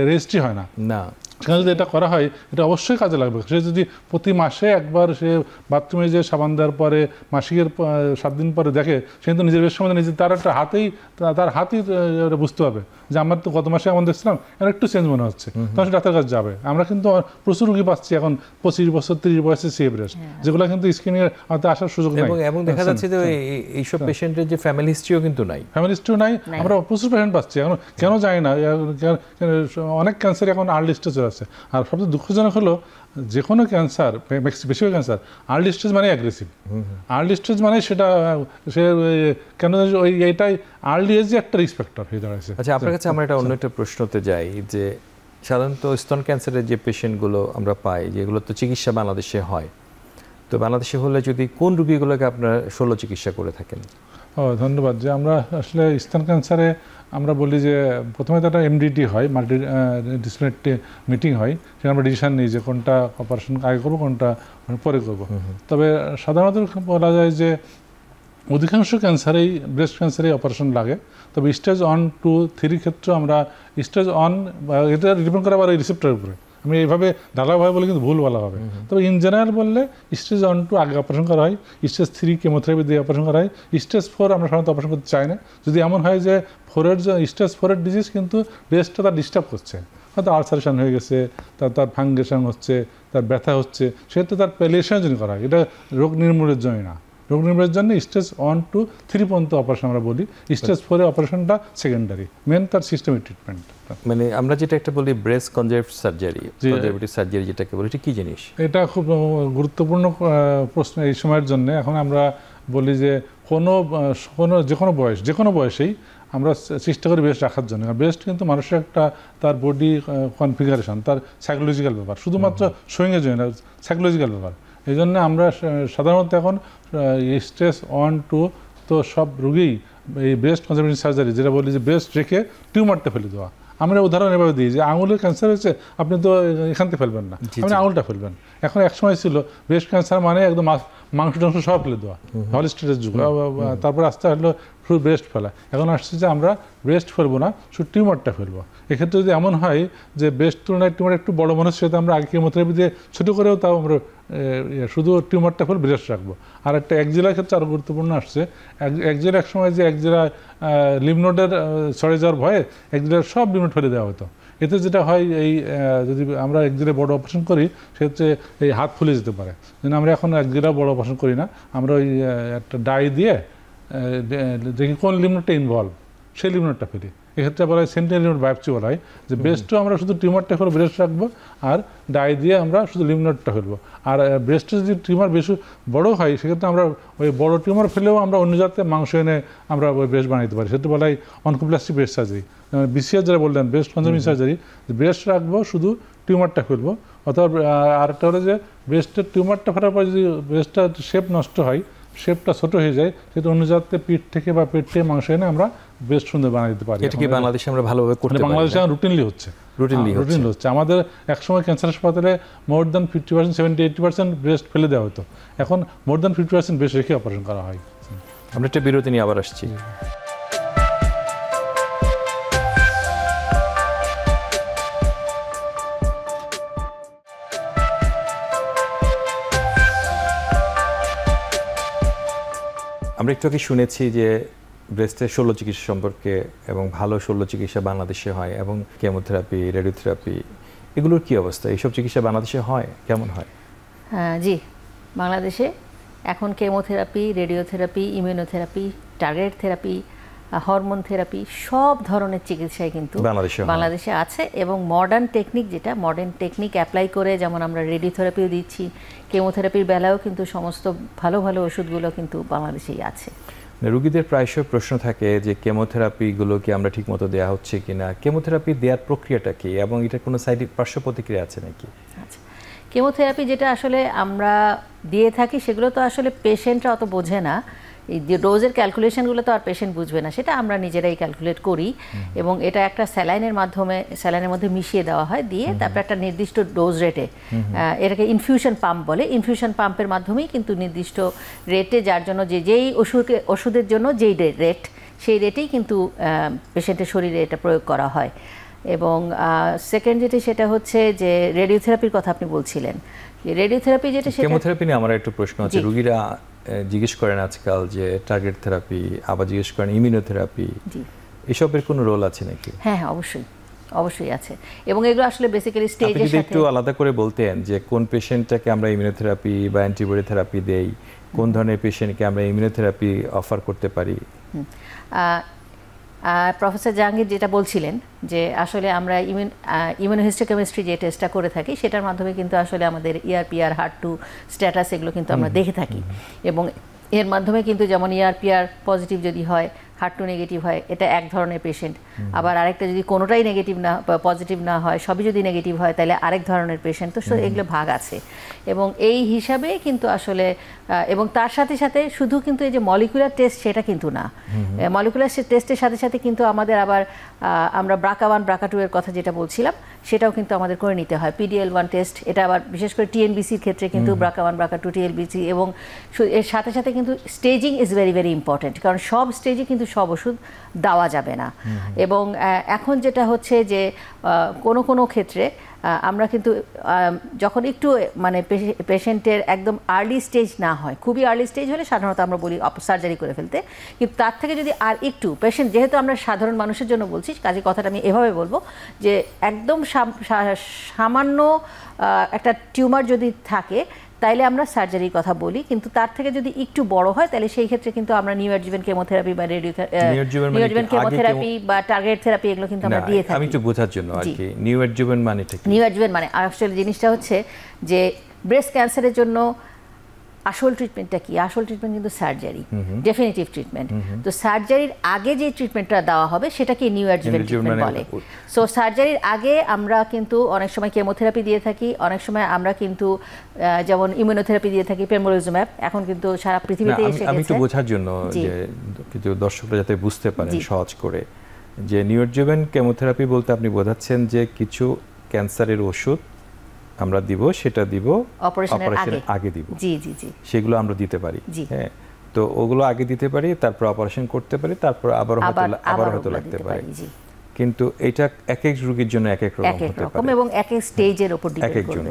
রেজিস্ট্রি হয় না। সেখানে যদি এটা করা হয়, এটা অবশ্যই কাজে লাগবে। সে যদি প্রতি মাসে একবার সে বাথরুমে যে সাবান দেওয়ার পরে মাসিকের 7 দিন পরে দেখে, সে কিন্তু নিজের বেশ সম্বন্ধে তার একটা তার হাতেই বুঝতে পারবে যে আমার তো গত মাসে এমন দেখছিলাম, এর একটু চেঞ্জ মনে হচ্ছে, তখন সে ডাক্তার কাছে যাবে। আমরা কিন্তু প্রচুর রোগী পাচ্ছি এখন 25 বছর 30 বয়সে সে ব্রেস্ট, যেগুলো কিন্তু স্ক্রিনের হাতে আসার সুযোগ নেই।
এবং দেখা যাচ্ছে যে এইসব পেশেন্টের যে ফ্যামিলি হিস্ট্রিও কিন্তু নাই,
আমরা প্রচুর পেশেন্ট পাচ্ছি এখন, কেন জানি না। অনেক ক্যান্সার এখন আর্লি স্টেজ আছে। আর সবচেয়ে দুঃখজনক হলো, যে কোনো ক্যান্সার, বেশিরভাগ ক্যান্সার আর্লি স্টেজ মানে অ্যাগ্রেসিভ। আর্লি স্টেজ মানে সেটা সে কেন এইটাই আর্লি এজে একটা রিস্ক ফ্যাক্টর হয়ে দাঁড়াচ্ছে।
আচ্ছা, আপনার কাছে আমরা অন্য একটা প্রশ্নতে যাই, যে সাধারণত স্তন ক্যান্সারের যে পেশেন্টগুলো আমরা পাই, যেগুলো তো চিকিৎসা বাংলাদেশে হয়, তো বাংলাদেশে হলে যদি কোন রোগীগুলোকে আপনারা শল্য চিকিৎসা করে থাকেন?
ধন্যবাদ। যে আমরা আসলে স্তন ক্যান্সারে আমরা বলি যে প্রথমে তো একটা MDT হয়, মাল্টি ডিসিপ্লিনারি মিটিং হয়, সেখানে আমরা ডিসিশন নিই যে কোনটা অপারেশন আগে করবো, কোনটা পরে করবো। তবে সাধারণত বলা যায় যে অধিকাংশ ক্যান্সারেই, ব্রেস্ট ক্যান্সারেই অপারেশন লাগে। তবে স্টেজ 1, 2, 3 ক্ষেত্রে আমরা স্টেজ 1, এটা ডিপেন্ড করে আবার এই রিসেপ্টরের উপরে, আমি এইভাবে ঢালাভাবে বলে কিন্তু ভুল বলা হবে। তবে ইন জেনারেল বললে স্টেজ 1, 2 আগে অপারেশন করা হয়, স্টেজ 3 কেমোথেরাপি দিয়ে অপারেশন করা হয়, স্টেজ 4 আমরা সাধারণত অপারেশন করতে চাই না। যদি এমন হয় যে স্টেজ 4 ডিজিজ কিন্তু ব্রেস্টটা তার ডিস্টার্ব করছে, হয়তো আলসারেশন হয়ে গেছে, তার ফাঙ্গেশন হচ্ছে, তার ব্যথা হচ্ছে, সেক্ষেত্রে তার প্যালিয়েশনের জন্য করা হয়, এটা রোগ নির্মূলের জন্য না। রোগ নির্মূলের জন্য স্টেজ 1, 2, 3 পর্যন্ত অপারেশন আমরা বলি। স্টেজ 4 অপারেশনটা সেকেন্ডারি, মেন তার সিস্টেমিক ট্রিটমেন্ট।
মানে আমরা যেটা একটা বলি ব্রেস্ট কনজারভেটিভ সার্জারি, যেটাকে বলি, এটা কি জিনিস?
এটা খুব গুরুত্বপূর্ণ প্রশ্ন এই সময়ের জন্য। এখন আমরা বলি যে যে কোনো বয়সেই আমরা চেষ্টা করি বেস্ট রাখার জন্য। বেস্ট কিন্তু মানুষের একটা তার বডি কনফিগারেশন, তার সাইকোলজিক্যাল ব্যাপার, শুধুমাত্র শোয়িংয়ের জন্য না, সাইকোলজিক্যাল ব্যাপার। এই জন্য আমরা সাধারণত এখন স্টেজ 1, 2 তো সব রোগীই এই ব্রেস্ট কনজারভেটিভ সার্জারি, যেটা বলি যে ব্রেস্ট রেখে টিউমারটা ফেলে দেওয়া। আমরা উদাহরণ এভাবে দিই যে আঙুলের ক্যান্সার হয়েছে, আপনি তো এখান থেকে ফেলবেন না, আপনি আঙুলটা ফেলবেন। এখন এক সময় ছিল ব্রেস্ট ক্যান্সার মানে একদম মাংস টাংস সব ফেলে দেওয়া, হল স্টেটের যুগ। তারপর আস্তে আসলো শুধু ব্রেস্ট ফেলা। এখন আসছে যে আমরা ব্রেস্ট ফেলবো না, শুধু টিউমারটা ফেলবো। এক্ষেত্রে যদি এমন হয় যে ব্রেস্ট তুলনায় টিউমার একটু বড় মনে হচ্ছে, সেটা আমরা আগে কেমোথেরাপি দিয়ে ছোটো করেও তাও আমরা শুধু টিউমারটা ফেলে ব্রেস্ট রাখবো। আর একটা একজেলার ক্ষেত্রে আরও গুরুত্বপূর্ণ আসছে, একজেলা এক সময় যে একজেলা লিম্ফনোডের ছড়ে যাওয়ার ভয়ে একজেলার সব লিম্ফনোড ফেলে দেওয়া হতো। এতে যেটা হয়, এই যদি আমরা একজেলায় বড় অপারেশন করি, সেক্ষেত্রে এই হাত ফুলে যেতে পারে। যেন আমরা এখন একজেলায় বড় অপারেশন করি না, আমরা ওই একটা ডাই দিয়ে দেখি কোন লিম্ফনোডটা ইনভলভ, সেই লিম্ফনোডটা ফেলি। এক্ষেত্রে বলা হয় সেন্ট্রাল লিম্ফ নোড বায়োপসি বলা হয়, যে ব্রেস্টও আমরা শুধু টিউমারটা করে ব্রেস্ট রাখবো আর ডাই দিয়ে আমরা শুধু লিম্ফ নোডটা ফেলবো। আর ব্রেস্টে যদি টিউমার বেশি বড় হয় সেক্ষেত্রে আমরা ওই বড় টিউমার ফেলেও আমরা অন্য জাতের মাংস এনে আমরা ওই ব্রেস্ট বানাইতে পারি, সেটা বলা হয় অনকোপ্লাস্টিক ব্রেস্ট সার্জারি। বিসিএস যারা বললেন ব্রেস্ট কনজারভিং সার্জারি, ব্রেস্ট রাখবো শুধু টিউমারটা ফেলবো। অথবা আরেকটা হলো যে ব্রেস্টের টিউমারটা ফেলার পর যদি ব্রেস্টটা শেপ নষ্ট হয়, শেপটা ছোট হয়ে যায়, সেটা অন্য জাতের পিঠ থেকে বা পেট থেকে মাংস এনে আমরা ব্রেস্ট সুন্দর বানিয়ে দিতে পারি।
এটা কি বাংলাদেশে আমরা ভালোভাবে করতে পারি?
বাংলাদেশে রুটিনলি হচ্ছে,
রুটিনলি
হচ্ছে। আমাদের একসময় ক্যান্সার হাসপাতালে মোর দ্যান 50%, 70-80% ব্রেস্ট ফেলে দেওয়া হতো, এখন মোর দ্যান 50% ব্রেস্ট রেখে অপারেশন করা হয়।
আমরা একটা বিরতি নিয়ে আবার আসছি। আমরা একটু আগে শুনেছি যে ব্রেস্টের শল্য চিকিৎসা সম্পর্কে এবং ভালো শল্য চিকিৎসা বাংলাদেশে হয়, এবং কেমোথেরাপি, রেডিওথেরাপি, এগুলোর কি অবস্থা? এইসব চিকিৎসা বাংলাদেশে হয়, কেমন হয়?
জি, বাংলাদেশে এখন chemotherapy, radiotherapy, immunotherapy, target therapy, hormone therapy, সব ধরনের চিকিৎসাই কিন্তু বাংলাদেশে আছে। এবং মডার্ন টেকনিক, যেটা মডার্ন টেকনিক অ্যাপ্লাই করে, যেমন আমরা রেডিওথেরাপিও দিচ্ছি, কেমোথেরাপির বেলায়ও কিন্তু সমস্ত ভালো ভালো ওষুধগুলো কিন্তু বাংলাদেশেই আছে।
রোগীদের প্রায়শই প্রশ্ন থাকে যে কেমোথেরাপিগুলো কি আমরা ঠিকমতো দেওয়া হচ্ছে কিনা, কেমোথেরাপি দেওয়ার প্রক্রিয়াটা কি, এবং এটা কোনো সাইড পার্শ্ব প্রতিক্রিয়া আছে নাকি?
আচ্ছা, কেমোথেরাপি যেটা আসলে আমরা দিয়ে থাকি সেগুলো তো আসলে পেশেন্টরা অত বোঝে না। এই যে ডোজের ক্যালকুলেশনগুলো তো আর পেশেন্ট বুঝবে না, সেটা আমরা নিজেরাই ক্যালকুলেট করি, এবং এটা একটা স্যালাইনের মাধ্যমে স্যালাইনের মধ্যে মিশিয়ে দেওয়া হয়, দিয়ে তারপর একটা নির্দিষ্ট ডোজ রেটে, এটাকে ইনফিউশন পাম্প বলে, ইনফিউশন পাম্পের মাধ্যমেই কিন্তু নির্দিষ্ট রেটে, যার জন্য যেই ওষুধের জন্য যেই রেট, সেই রেটেই কিন্তু পেশেন্টের শরীরে এটা প্রয়োগ করা হয়। এবং সেকেন্ড যেটি সেটা হচ্ছে যে রেডিওথেরাপির কথা আপনি বলছিলেন, রেডিওথেরাপি যেটা,
কেমোথেরাপি নিয়ে আমার একটা প্রশ্ন আছে। রোগীরা জিজ্ঞেস করেন আজকাল যে টার্গেট থেরাপি, আবার জিজ্ঞেস করেন ইমিউনোথেরাপি, এসবের কোনো রোল আছে নাকি?
হ্যাঁ, অবশ্যই অবশ্যই আছে, এবং এগুলো আসলে বেসিক্যালি স্টেজের সাথে
একটু আলাদা করে বলতেন যে কোন পেশেন্টটাকে আমরা ইমিউনোথেরাপি বা অ্যান্টিবডি থেরাপি দেই, কোন ধরনের পেশেন্টকে আমরা ইমিউনোথেরাপি অফার করতে পারি?
প্রফেসর জাহাঙ্গীর যেটা বলছিলেন যে আসলে আমরা ইমিউনোহিস্টোকেমিস্ট্রি যে টেস্টটা করে থাকি, সেটার মাধ্যমে কিন্তু আসলে আমাদের ERPR, HER2 স্ট্যাটাস, এগুলো কিন্তু আমরা দেখে থাকি, এবং এর মাধ্যমে কিন্তু যেমন ERPR পজিটিভ যদি হয়, HER2 নেগেটিভ হয়, এটা এক ধরনের পেশেন্ট। আবার আরেকটা যদি কোনোটাই নেগেটিভ না বা পজিটিভ না হয়, সবই যদি নেগেটিভ হয়, তাহলে আরেক ধরনের পেশেন্ট। তো এগুলো ভাগ আছে, এবং এই হিসাবে কিন্তু আসলে, এবং তার সাথে সাথে শুধু কিন্তু এই যে মলিকুলার টেস্ট সেটা কিন্তু না, মলিকুলার টেস্টের সাথে সাথে কিন্তু আমাদের আবার আমরা BRCA1, BRCA2 এর কথা যেটা বলছিলাম, সেটাও কিন্তু আমাদের করে নিতে হয়। PD-L1 টেস্ট, এটা আবার বিশেষ করে TNBCর ক্ষেত্রে কিন্তু BRCA1, BRCA2, TNBC, এবং এর সাথে সাথে কিন্তু staging is very very important, কারণ সব স্টেজে কিন্তু সব ওষুধ দেওয়া যাবে না। এবং এখন যেটা হচ্ছে যে কোনো কোনো ক্ষেত্রে আমরা কিন্তু যখন একটু মানে পেশেন্টের একদম আর্লি স্টেজ না হয়, খুবই আর্লি স্টেজ হলে সাধারণত আমরা বলি সার্জারি করে ফেলতে, কিন্তু তার থেকে যদি আর একটু পেশেন্ট, যেহেতু আমরা সাধারণ মানুষের জন্য বলছি, কাজে কথাটা আমি এভাবে বলবো যে একদম সামান্য একটা টিউমার যদি থাকে, তাইলে আমরা সার্জারির কথা বলি, কিন্তু তার থেকে যদি একটু বড় হয়, তাহলে সেই ক্ষেত্রে কিন্তু আমরা নিউঅ্যাডজুভেন্ট কেমোথেরাপি বা নিউঅ্যাডজুভেন্ট কেমোথেরাপি বা টার্গেট থেরাপি, এগুলো কিন্তু আমরা দিয়ে থাকি।
আমি একটু বোঝার জন্য আর কি, নিউঅ্যাডজুভেন্ট মানেটা কি?
নিউঅ্যাডজুভেন্ট মানে আসলে জিনিসটা হচ্ছে যে ব্রেস্ট ক্যান্সারের জন্য আসল ট্রিটমেন্টটা কি? আসল ট্রিটমেন্ট কিন্তু সার্জারি, ডেফিনিটিভ ট্রিটমেন্ট। তো সার্জারির আগে যে ট্রিটমেন্টটা দেওয়া হবে সেটাকে নিউঅ্যাডজুভেন্ট ট্রিটমেন্ট বলে। সো সার্জারির আগে আমরা কিন্তু অনেক সময় কেমোথেরাপি দিয়ে থাকি, অনেক সময় আমরা কিন্তু যেমন ইমিউনোথেরাপি দিয়ে থাকি, পেমব্রোলিজুম্যাব, এখন কিন্তু সারা পৃথিবীতে এসে গেছে।
আমি একটু বোঝার জন্য যে কিছু দর্শকরা যাতে বুঝতে পারেন সহজ করে, যে নিউঅ্যাডজুভেন্ট কেমোথেরাপি বলতে আপনি বোঝাচ্ছেন যে কিছু ক্যান্সারের ওষুধ আমরা দিব, সেটা দিব অপারেশনের আগে দিব।
জি জি জি,
সেগুলো আমরা দিতে পারি। হ্যাঁ, তো ওগুলো আগে দিতে পারি, তারপর অপারেশন করতে পারি, তারপর আবার হয়তো লাগতে পারে। কিন্তু এটা এক এক রোগীর জন্য এক এক রকম হতে পারে,
এবং এক এক স্টেজের উপর ডিপেন্ড করে।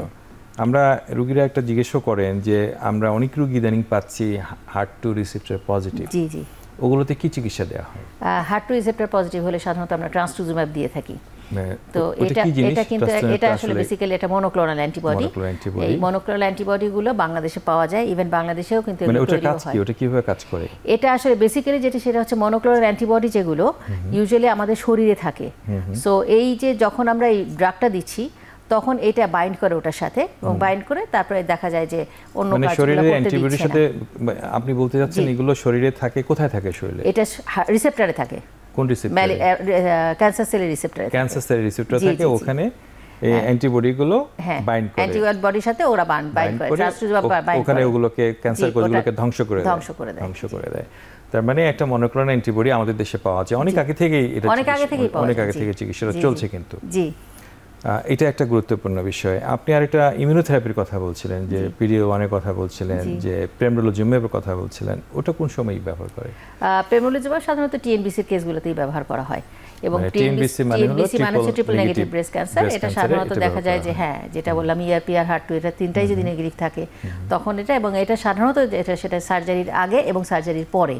আমরা রোগীরা একটা জিজ্ঞাসা করেন যে আমরা অনেক রোগী ইদানিং পাচ্ছি HER2 রিসেপ্টর পজিটিভ।
জি জি,
ওগুলোতে কি চিকিৎসা দেওয়া হয়?
HER2 রিসেপ্টর পজিটিভ হলে সাধারণত আমরা ট্রান্সটুজুম্যাব দিয়ে থাকি। তো এটা কিন্তু এটা আসলে বেসিক্যালি এটা মনোক্লোনাল অ্যান্টিবডি। এই মনোক্লোনাল অ্যান্টিবডিগুলো বাংলাদেশে পাওয়া যায়, ইভেন বাংলাদেশেও কিন্তু
মানে ওটা কাজ কি, ওটা কিভাবে কাজ করে?
এটা আসলে বেসিক্যালি যেটা সেটা হচ্ছে মনোক্লোনাল অ্যান্টিবডি যেগুলো ইউজুয়ালি আমাদের শরীরে থাকে। সো এই যে যখন আমরা এই ড্রাগটা দিচ্ছি তখন এটা বাইন্ড করে ওটার সাথে, এবং বাইন্ড করে তারপরে দেখা যায় যে অন্য কাজগুলো করতে দিচ্ছে না।
সাথে আপনি বলতে যাচ্ছেন এগুলো শরীরে থাকে, কোথায় থাকে শরীরে?
এটা রিসেপ্টরে থাকে।
কোন রিসেপ্টরে?
ক্যান্সার সেলের রিসেপ্টরে।
ক্যান্সার সেলের রিসেপ্টরে থাকে, ওখানে এই অ্যান্টিবডি গুলো বাইন্ড করে,
অ্যান্টিবডির সাথে ওরা বাইন্ড করে,
ওখানে ওগুলোকে ক্যান্সার কোষগুলোকে ধ্বংস করে দেয়। তার মানে একটা মনোক্লোনাল অ্যান্টিবডি আমাদের দেশে পাওয়া যায় অনেক আগে থেকেই, এটা অনেক আগে থেকে চিকিৎসাটা চলছে কিন্তু।
জি,
এটা একটা গুরুত্বপূর্ণ বিষয়। আপনি আরেকটা ইমিউনোথেরাপির কথা বলছিলেন, যে PD-1 এর কথা বলছিলেন, যে পেমব্রোলিজুমের কথা বলছিলেন, ওটা কোন সময় ব্যবহার করে?
পেমব্রোলিজুম সাধারণত TNBC-র কেসগুলোতেই ব্যবহার করা হয়, এবং
TNBC মানে হলো
ট্রিপল নেগেটিভ ব্রেস্ট ক্যান্সার। এটা সাধারণত দেখা যায় যে হ্যাঁ, যেটা বললাম ER/PR HER2 এটা তিনটাই যদি নেগেটিভ থাকে তখন এটা, এবং এটা সাধারণত সেটা সার্জারির আগে এবং সার্জারির পরে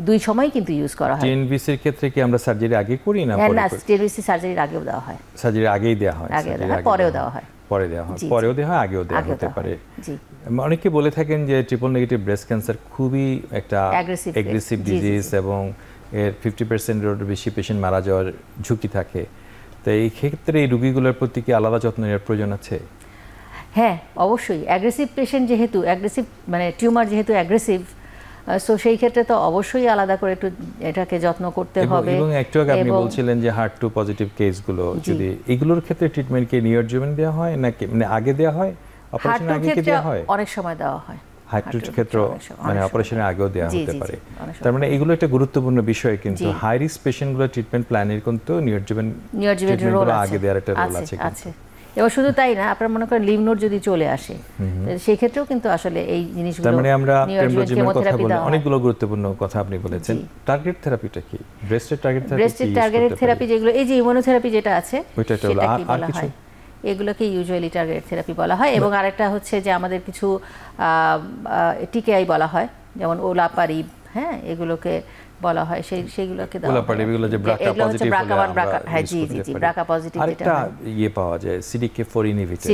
দুই সময় কিন্তু ইউজ করা হয়।
TNBC এর ক্ষেত্রে কি আমরা সার্জারি আগে করি না পরে?
না, TNBC সার্জারির আগেও দেওয়া হয়।
সার্জারি আগেই দেওয়া হয়,
পরেও দেওয়া হয়,
পরেও দেওয়া হয়, আগেও দেওয়া হতে পারে। অনেকে বলে থাকেন যে ট্রিপল নেগেটিভ ব্রেস্ট ক্যান্সার খুবই একটা অ্যাগ্রেসিভ ডিজিজ, এবং এর 50%-এর বেশি পেশেন্ট মারা যাওয়ার ঝুঁকি থাকে। তো এই ক্ষেত্রে এই রোগীগুলোর প্রতি কি আলাদা যত্ন নেওয়ার প্রয়োজন আছে?
হ্যাঁ, অবশ্যই। অ্যাগ্রেসিভ পেশেন্ট যেহেতু অ্যাগ্রেসিভ, মানে টিউমার যেহেতু অ্যাগ্রেসিভ, সো সেই ক্ষেত্রে তো অবশ্যই আলাদা করে একটু এটাকে যত্ন করতে হবে।
এবং একটু আগে আপনি বলছিলেন যে HER2 পজিটিভ কেসগুলো, যদি এগুলোর ক্ষেত্রে ট্রিটমেন্ট কি নিউরোজুমেন দেওয়া হয় নাকি মানে আগে দেওয়া হয়, অপারেশনের আগে কি দেওয়া হয়?
অনেক সময় দেওয়া হয়।
HER2 ক্ষেত্র মানে অপারেশনের আগেও দেওয়া হতে পারে। তার মানে এগুলো একটা গুরুত্বপূর্ণ বিষয়, কিন্তু হাই রিস্ক পেশেন্টগুলো ট্রিটমেন্ট প্ল্যানের কিন্তু নিউরোজুমেন ট্রিটমেন্টগুলো আগে দেওয়ার একটা রোল আছে।
এবার শুধু তাই না, আপনারা মনে করেন লিভ নোড যদি চলে আসে সেই ক্ষেত্রেও কিন্তু আসলে এই জিনিসগুলো,
তার মানে আমরা পেমব্রোলিজুমের কথা বললাম, অনেকগুলো গুরুত্বপূর্ণ কথা আপনি বলেছেন। টার্গেট থেরাপিটা কি? ব্রেস্টের টার্গেট থেরাপি,
ব্রেস্টের টার্গেট থেরাপি যেগুলো, এই যে ইমিউনোথেরাপি যেটা আছে সেটা কি বলা হয়, এগুলোকে ইউজুয়ালি টার্গেট থেরাপি বলা হয়। এবং আরেকটা হচ্ছে যে আমাদের কিছু TKI বলা হয়, যেমন ওলাপারিব, হ্যাঁ, এগুলোকে বলা হয়, সেইগুলোকে দেওয়া হয়।
ওলাপারিব এগুলো যে ব্রাকা পজিটিভ,
হ্যাঁ, জি, ব্রাকা পজিটিভ।
এটা পাওয়া যায় CDK4 ইনহিবিটর,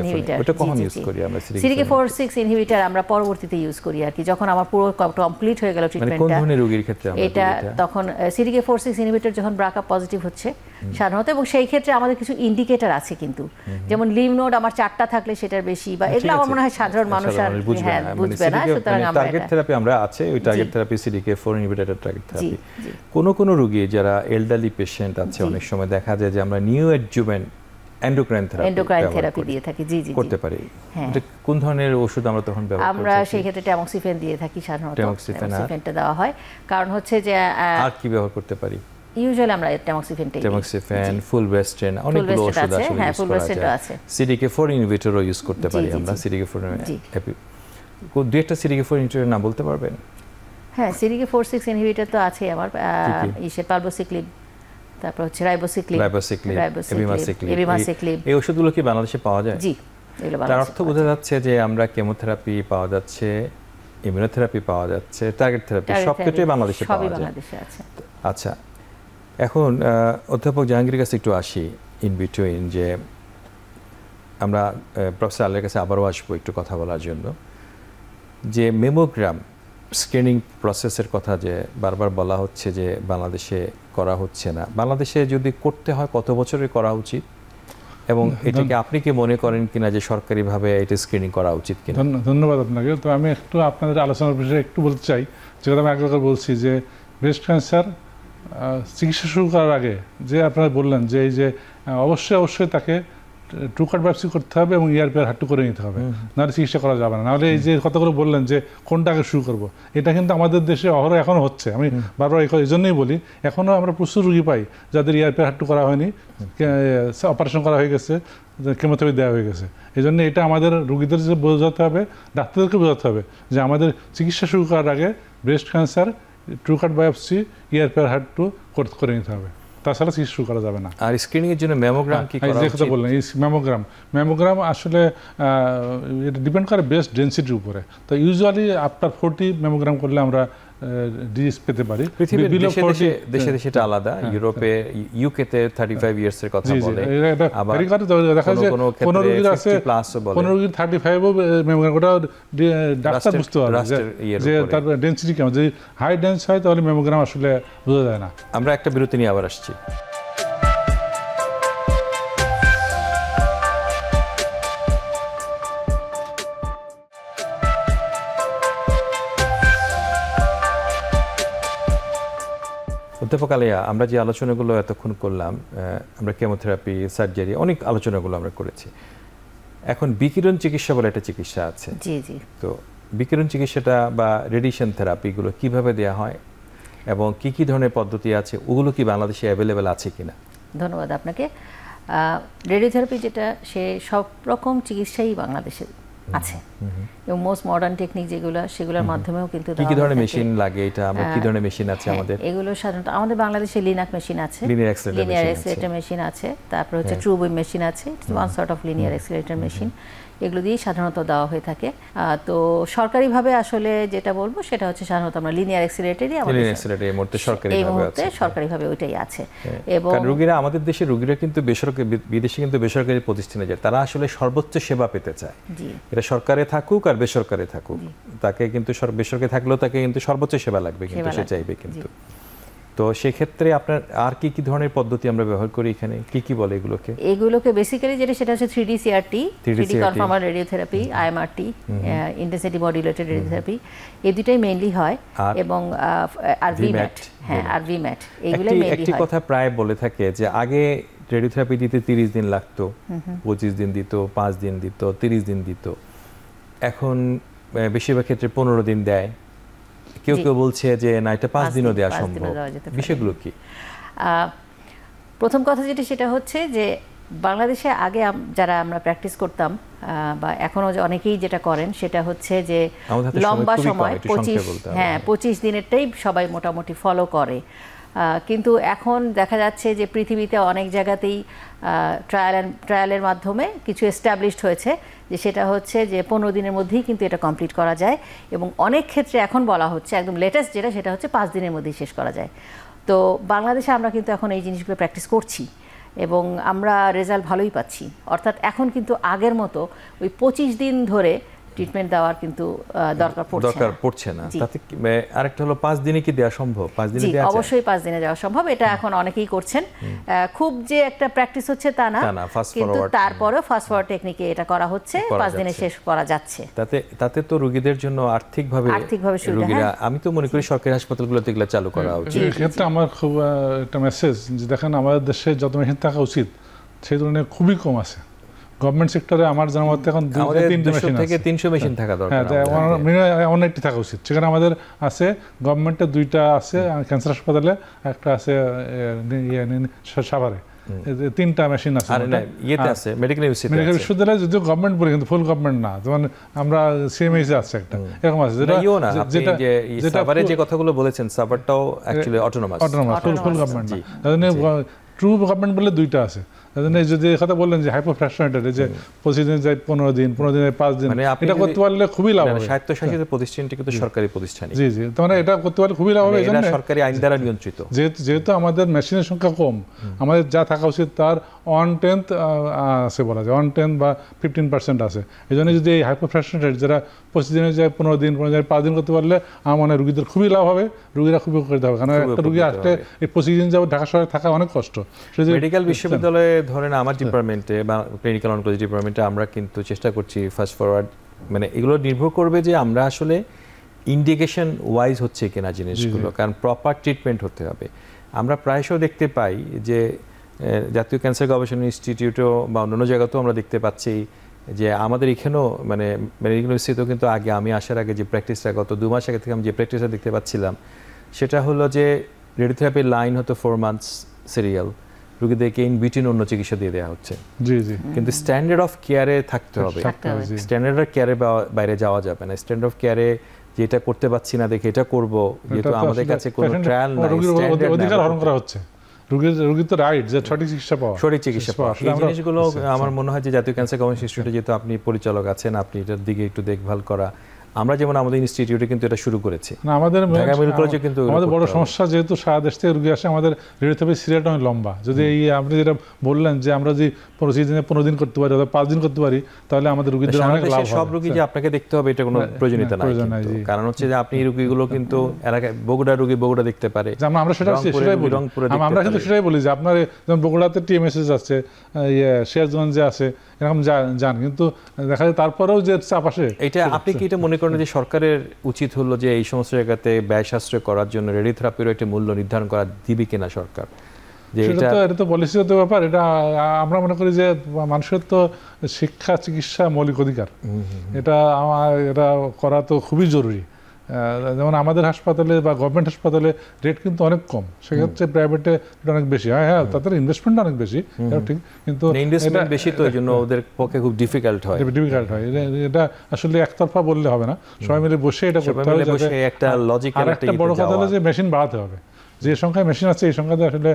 ইনহিবিটর।
ওটা কখন ইউজ করি আমরা?
CDK4/6 ইনহিবিটর আমরা পরবর্তীতে ইউজ করি আর কি, যখন আমার পুরো কমপ্লিট হয়ে গেল ট্রিটমেন্টটা।
কোন ধরনের রোগীর ক্ষেত্রে আমরা
এটা তখন CDK4/6 ইনহিবিটর যখন ব্রাকা পজিটিভ হচ্ছে সাধারণত, এবং সেই ক্ষেত্রে আমাদের কিছু ইন্ডিকেটর আছে কিন্তু, যেমন লিভ নোড আমার 4টা থাকলে সেটার বেশি, বা এগুলো আমার মনে হয় সাধারণ মানুষ আর বুঝবে না। সুতরাং আমরা
টার্গেট থেরাপি আমরা আছে, ওই target therapy CDK4 inhibitor target therapy. কোন রোগী যারা এলডারলি পেশেন্ট আছে, অনেক সময় দেখা যায় যে আমরা নিউ অ্যাডজুভেন্ট এন্ডোক্রাইন থেরাপি
দিয়ে থাকি। জি,
করতে পারি। এটা কোন ধরনের ওষুধ আমরা তখন ব্যবহার করি?
আমরা সেই ক্ষেত্রে ট্যামক্সিফেন দিয়ে থাকি সাধারণত। ট্যামক্সিফেনটা দেওয়া হয়, কারণ হচ্ছে যে
আর কি ব্যবহার করতে পারি?
ইউজুয়ালি আমরা ট্যামক্সিফেন,
ফুলভেস্ট্রেন, অনেকগুলো ওষুধ আছে,
হ্যাঁ, ফুলভেস্ট্রেনও আছে।
CDK4 ইনহিবিটরও ইউজ করতে পারি আমরা। CDK4 দুই একটা CDK4 ইনহিবিটরের নাম বলতে পারবেন?
হ্যাঁ, CDK4/6 ইনহিবিটর তো আছে আমার, পালবোসিক্লিব, তারপর হচ্ছে রাইবোসিক্লিব, এবিমাসিক্লিব।
এই ওষুধগুলো কি বাংলাদেশে পাওয়া যায়?
জি, এগুলো বাংলাদেশে।
তার অর্থ বোঝা যাচ্ছে যে আমরা কেমোথেরাপি পাওয়া যাচ্ছে, ইমিউনোথেরাপি পাওয়া যাচ্ছে, টার্গেট থেরাপি সবকিছুই বাংলাদেশে পাওয়া যায়। আচ্ছা, এখন অধ্যাপক জাহাঙ্গীরের কাছে একটু আসি ইন বিটুইন, যে আমরা প্রফেসর আলের কাছে আবারও আসবো একটু কথা বলার জন্য, যে মেমোগ্রাম স্ক্রিনিং প্রসেসের কথা যে বারবার বলা হচ্ছে যে বাংলাদেশে করা হচ্ছে না। বাংলাদেশে যদি করতে হয় কত বছরে করা উচিত, এবং এটাকে আপনি কি মনে করেন কিনা যে সরকারিভাবে এটা স্ক্রিনিং করা উচিত কিনা?
ধন্যবাদ আপনাকে। তো আমি একটু আপনাদের আলোচনার বিষয়ে একটু বলতে চাই, যেটা আমি একবার বলছি যে ব্রেস্ট ক্যান্সার চিকিৎসা শুরু করার আগে যে আপনারা বললেন যে এই যে অবশ্যই তাকে ট্রুকাট বায়োপসি করতে হবে এবং ER/PR HER2 করে নিতে হবে, নাহলে চিকিৎসা করা যাবে না। নাহলে এই যে কথাগুলো বললেন যে কোনটা আগে শুরু করবো, এটা কিন্তু আমাদের দেশে অহরহ এখনও হচ্ছে। আমি বারবার এই জন্যই বলি, এখনও আমরা প্রচুর রুগী পাই যাদের ER/PR HER2 করা হয়নি, অপারেশন করা হয়ে গেছে, কেমোথেরাপি দেওয়া হয়ে গেছে। এই জন্য এটা আমাদের রুগীদের যে বোঝাতে হবে, ডাক্তারদেরকে বোঝাতে হবে যে আমাদের চিকিৎসা শুরু করার আগে breast cancer ট্রুকাট biopsy ER/PR HER2 করে নিতে হবে, তাছাড়া চিকিৎসা শুরু করা যাবে না।
আর স্ক্রিনিং এর জন্য ম্যামোগ্রাম কি করা উচিত?
কথা বললেন, এই ম্যামোগ্রাম আসলে এটা ডিপেন্ড করে ব্রেস্ট ডেনসিটির উপরে। তো ইউজুয়ালি আফটার 40 ম্যামোগ্রাম করলে আমরা ডিজিজ পেতে পারি।
পৃথিবীর দেশে দেশে এটা আলাদা, ইউরোপে ইউকেতে 35 ইয়ার্স এর কথা বলে, আবার
দেখা যায় কোন রোগীর আছে 35ও ম্যামোগ্রাম, ওটা ডাক্তার বুঝতে পারবে যে তার ডেনসিটি কেমন। যদি হাই ডেন্স হয় তাহলে ম্যামোগ্রাম আসলে বোঝা যায় না।
আমরা একটা বিরতি নিয়ে আবার আসছি। অধ্যাপক আলিয়া, আমরা যে আলোচনাগুলো এতক্ষণ করলাম, আমরা কেমোথেরাপি, সার্জারি, অনেক আলোচনাগুলো আমরা করেছি। এখন বিকিরণ চিকিৎসা বলে একটা চিকিৎসা আছে।
জি জি।
তো বিকিরণ চিকিৎসাটা বা রেডিয়েশন থেরাপিগুলো কিভাবে দেওয়া হয় এবং কি কি ধরনের পদ্ধতি আছে, ওগুলো কি বাংলাদেশে অ্যাভেলেবেল আছে কিনা?
ধন্যবাদ আপনাকে। রেডিওথেরাপি যেটা, সে সব রকম চিকিৎসাই বাংলাদেশে আছে এবং মোস্ট মডার্ন টেকনিক যেগুলো, সেগুলোর মাধ্যমেও কিন্তু
কি ধরনের মেশিন লাগে, এটা আমরা কি ধরনের মেশিন আছে আমাদের?
এগুলো সাধারণত আমাদের বাংলাদেশে লিনাক মেশিন আছে, লিনিয়ার এক্সেলারেটর মেশিন আছে, তারপর হচ্ছে ট্রু বিম মেশিন আছে, one sort of linear accelerator machine. এগুলো দিয়েই সাধারণত দেওয়া হয়ে থাকে। তো সরকারিভাবে আসলে যেটা বলবো সেটা হচ্ছে সাধারণত আমরা লিনিয়ার এক্সেলারেটরই এই মুহূর্তে সরকারিভাবে ওইটাই আছে। এবং
রোগীরা, আমাদের দেশের রোগীরা কিন্তু বেসরকারি, বিদেশে কিন্তু বেসরকারি প্রতিষ্ঠানে যায়, তারা আসলে সর্বোচ্চ সেবা পেতে চায়। এটা সরকারে থাকুক আর বেসরকারি থাকুক, তাকে কিন্তু বেসরকারি থাকলেও তাকে কিন্তু সর্বোচ্চ সেবা লাগবে, কিন্তু সে চাইবে। কিন্তু তো সেক্ষেত্রে আপনার আর কি কি ধরনের পদ্ধতি আমরা ব্যবহার করি এখানে, কি কি বলে এগুলোকে
বেসিক্যালি যেটা, সেটা হচ্ছে 3D CRT, 3D conformal radiotherapy, IMRT, intensity modulated radiotherapy, এই দুটাই মেইনলি হয়। এবং আর ভিম্যাট, আর ভিম্যাট, এইগুলাই মেইনলি হয়।
একটি কথা প্রায় বলে থাকে যে আগে রেডিওথেরাপি দিতে 30 দিন লাগতো, 25 দিন দিত, 5 দিন দিত, 30 দিন দিত। এখন বেশিরভাগ ক্ষেত্রে 15 দিন দেয়। কেউ কেউ বলছে যে না, এটা 5 দিনও দেওয়া সম্ভব। বিষয়গুলো কি?
প্রথম কথা যেটা, সেটা হচ্ছে যে বাংলাদেশে আগে যারা আমরা প্র্যাকটিস করতাম বা এখনো অনেকেই যেটা করেন, সেটা হচ্ছে যে লম্বা সময় 25 দিনেরটাই সবাই মোটামুটি ফলো করে। কিন্তু এখন দেখা যাচ্ছে যে পৃথিবীতে অনেক জায়গাতেই ট্রায়ালের মাধ্যমে কিছু এস্টাবলিশড হয়েছে যে সেটা হচ্ছে যে 15 দিনের মধ্যেই কিন্তু এটা কমপ্লিট করা যায়। এবং অনেক ক্ষেত্রে এখন বলা হচ্ছে, একদম লেটেস্ট যেটা, সেটা হচ্ছে 5 দিনের মধ্যেই শেষ করা যায়। তো বাংলাদেশে আমরা কিন্তু এখন এই জিনিসগুলো প্র্যাকটিস করছি এবং আমরা রেজাল্ট ভালোই পাচ্ছি। অর্থাৎ এখন কিন্তু আগের মতো ওই 25 দিন ধরে ট্রিটমেন্ট দেওয়ার কিন্তু দরকার
পড়ছে না। তাতে আরেকটা হলো 5 দিনে কি দেওয়া সম্ভব? 5 দিনে দেওয়া,
অবশ্যই 5 দিনে দেওয়া সম্ভব। এটা এখন অনেকেই করছেন। খুব যে একটা প্র্যাকটিস হচ্ছে তা না, কিন্তু তারপরেও ফাস্ট ফরওয়ার্ড টেকনিকে এটা করা হচ্ছে, 5 দিনে শেষ করা যাচ্ছে।
তাতে তো রোগীদের জন্য আর্থিকভাবে রোগীরা, আমি তো মনে করি সরকারি হাসপাতালগুলোতে এগুলো চালু করা উচিত।
এই ক্ষেত্রে আমার খুব একটা মেসেজ যে দেখেন, আমাদের দেশে যত মেশিন থাকা উচিত সেই ধরনের খুবই কম আছে। গভর্নমেন্ট সেক্টরে আমার জানা মতে এখন 2-3 মেশিন থেকে 300 মেশিন থাকা দরকার। হ্যাঁ, অনেকটি থাকা উচিত। সেখানে আমাদের আছে, গভর্নমেন্টে 2টা আছে, ক্যান্সার হাসপাতালে একটা আছে, সাভারে 3টা মেশিন আছে। মেডিকেল বিশ্ববিদ্যালয় যদিও গভর্নমেন্ট বলে, কিন্তু ফুল গভর্নমেন্ট না। যেমন আমরা সিএমএইচ আছে একটা, এরকম আছে
যেটা যে কথাগুলো বলেছেন, সাভারটাও অ্যাকচুয়ালি অটোনোমাস,
ফুল গভর্নমেন্ট না। ট্রু গভর্নমেন্ট বলে 2টা আছে। যদি কথা বললেন যে হাইপোফ্র্যাকশনেটেড, যে 25 দিন যায় 15 দিন, 15 দিনে 5 দিন, এটা করতে পারলে খুবই লাভ হবে।
স্বায়ত্তশাসিত প্রতিষ্ঠানটি কিন্তু সরকারি প্রতিষ্ঠান।
জি জি, মানে এটা করতে পারলে খুবই লাভ হবে।
এটা সরকারি আইন দ্বারা নিয়ন্ত্রিত।
যেহেতু আমাদের মেশিনের সংখ্যা কম, আমাদের যা থাকা উচিত তার 1/10 আছে বলা যায়, 1/10 বা 15% আছে। এই জন্য যদি এই হাইপোফ্র্যাকশনেটেড যারা 25 দিনে যায় 15 দিন, 15 দিনে 5 দিন করতে পারলে আমার মনে হয় রোগীদের খুবই লাভ হবে, রোগীরা খুবই উপকৃত হবে। কারণ একটা রোগী আসতে এই 25 দিন যাবো ঢাকা শহরে থাকা অনেক কষ্ট।
মেডিকেল বিশ্ববিদ্যালয়ে ধরেন আমার ডিপার্টমেন্টে বা ক্লিনিক্যাল অনকোলজি ডিপার্টমেন্টে আমরা কিন্তু চেষ্টা করছি ফাস্ট ফরওয়ার্ড, মানে এগুলো নির্ভর করবে যে আমরা আসলে ইন্ডিকেশন ওয়াইজ হচ্ছে কিনা জিনিসগুলো, কারণ প্রপার ট্রিটমেন্ট হতে হবে। আমরা প্রায়শই দেখতে পাই যে জাতীয় ক্যান্সার গবেষণা ইনস্টিটিউটও বা অন্যান্য জায়গাতেও আমরা দেখতে পাচ্ছি যে আমাদের এখানেও, মানে মেডিকেল ইউনিভার্সিটিতেও কিন্তু আগে আমি আসার আগে যে প্র্যাকটিসটা, গত 2 মাস আগে থেকে আমি যে প্র্যাকটিসটা দেখতে পাচ্ছিলাম, সেটা হলো যে রেডিওথেরাপির লাইন হতো 4 মান্থস সিরিয়াল, রোগীদেরকে ইন বিটুইন অন্য চিকিৎসা দিয়ে দেওয়া হচ্ছে।
জি জি,
কিন্তু স্ট্যান্ডার্ড অফ কেয়ারে থাকতে হবে। স্ট্যান্ডার্ড অফ কেয়ারে বাইরে যাওয়া যাবে না। স্ট্যান্ডার্ড অফ কেয়ারে যেটা করতে পারছি না দেখে এটা করব, যেহেতু আমাদের কাছে কোনো ট্রায়াল নাই,
অধিকার হরণ করা হচ্ছে। রোগীর তো রাইট যে সঠিক চিকিৎসা পাওয়া।
এই জিনিসগুলো আমার মনে হয় যে জাতীয় ক্যান্সার গবেষণা ইনস্টিটিউটে যেহেতু আপনি পরিচালক আছেন, আপনি এটার দিকে একটু দেখভাল করা, আমরা যেমন আমাদের ইনস্টিটিউটে কিন্তু এটা শুরু করেছি।
না, আমাদের
ঢাকা মেডিকেল কলেজে কিন্তু
আমাদের বড় সমস্যা যেহেতু সারা দেশ থেকে রোগী আসে, আমাদের রেডিওথেরাপি সিরিয়ালটা অনেক লম্বা। যদি এই আপনি যেটা বললেন যে আমরা যদি 15 দিন করতে পারি অথবা 5 দিন করতে পারি, তাহলে আমাদের রোগীদের অনেক লাভ হবে।
সব রোগী যে আপনাকে দেখতে হবে এটা কোনো প্রয়োজনীয়তা নাই, কারণ হচ্ছে যে আপনি এই রোগীগুলো কিন্তু এলাকায় বগুড়া রোগী বগুড়া দেখতে পারে।
আমরা সেটাই বলি, আমরা কিন্তু সেটাই বলি যে আপনার যেমন বগুড়াতে টিএমএসএস আছে, সিরাজগঞ্জে আছে, এরকম যান, কিন্তু দেখা যায় তারপরেও যে চাপ আসে।
এটা আপনি কি এটা মনে করেন যে সরকারের উচিত হলো যে এই সমস্ত জায়গাতে ব্যয় সাশ্রয় করার জন্য রেডিওথেরাপির একটা মূল্য নির্ধারণ করা দিবে কিনা সরকার?
এটা তো পলিসিগত ব্যাপার। এটা আমরা মনে করি যে মানুষের তো শিক্ষা চিকিৎসা মৌলিক অধিকার, এটা করা তো খুবই জরুরি। যেমন আমাদের হাসপাতালে বা গভর্নমেন্ট হাসপাতালে রেট কিন্তু অনেক কম, সেক্ষেত্রে প্রাইভেটে এটা অনেক বেশি। হ্যাঁ, তাদের ইনভেস্টমেন্ট অনেক বেশি, ঠিক, কিন্তু
ইনভেস্টমেন্ট বেশি তো এই জন্য ওদের পক্ষে খুব ডিফিকাল্ট হয়।
এটা আসলে একতরফা বললে হবে না, সবাই মিলে বসে এটা করতে হবে।
একটা লজিক্যাল
একটা বড় কথা হলো যে মেশিন বাড়াতে হবে। যে সংখ্যায় মেশিন আছে এই সংখ্যাতে আসলে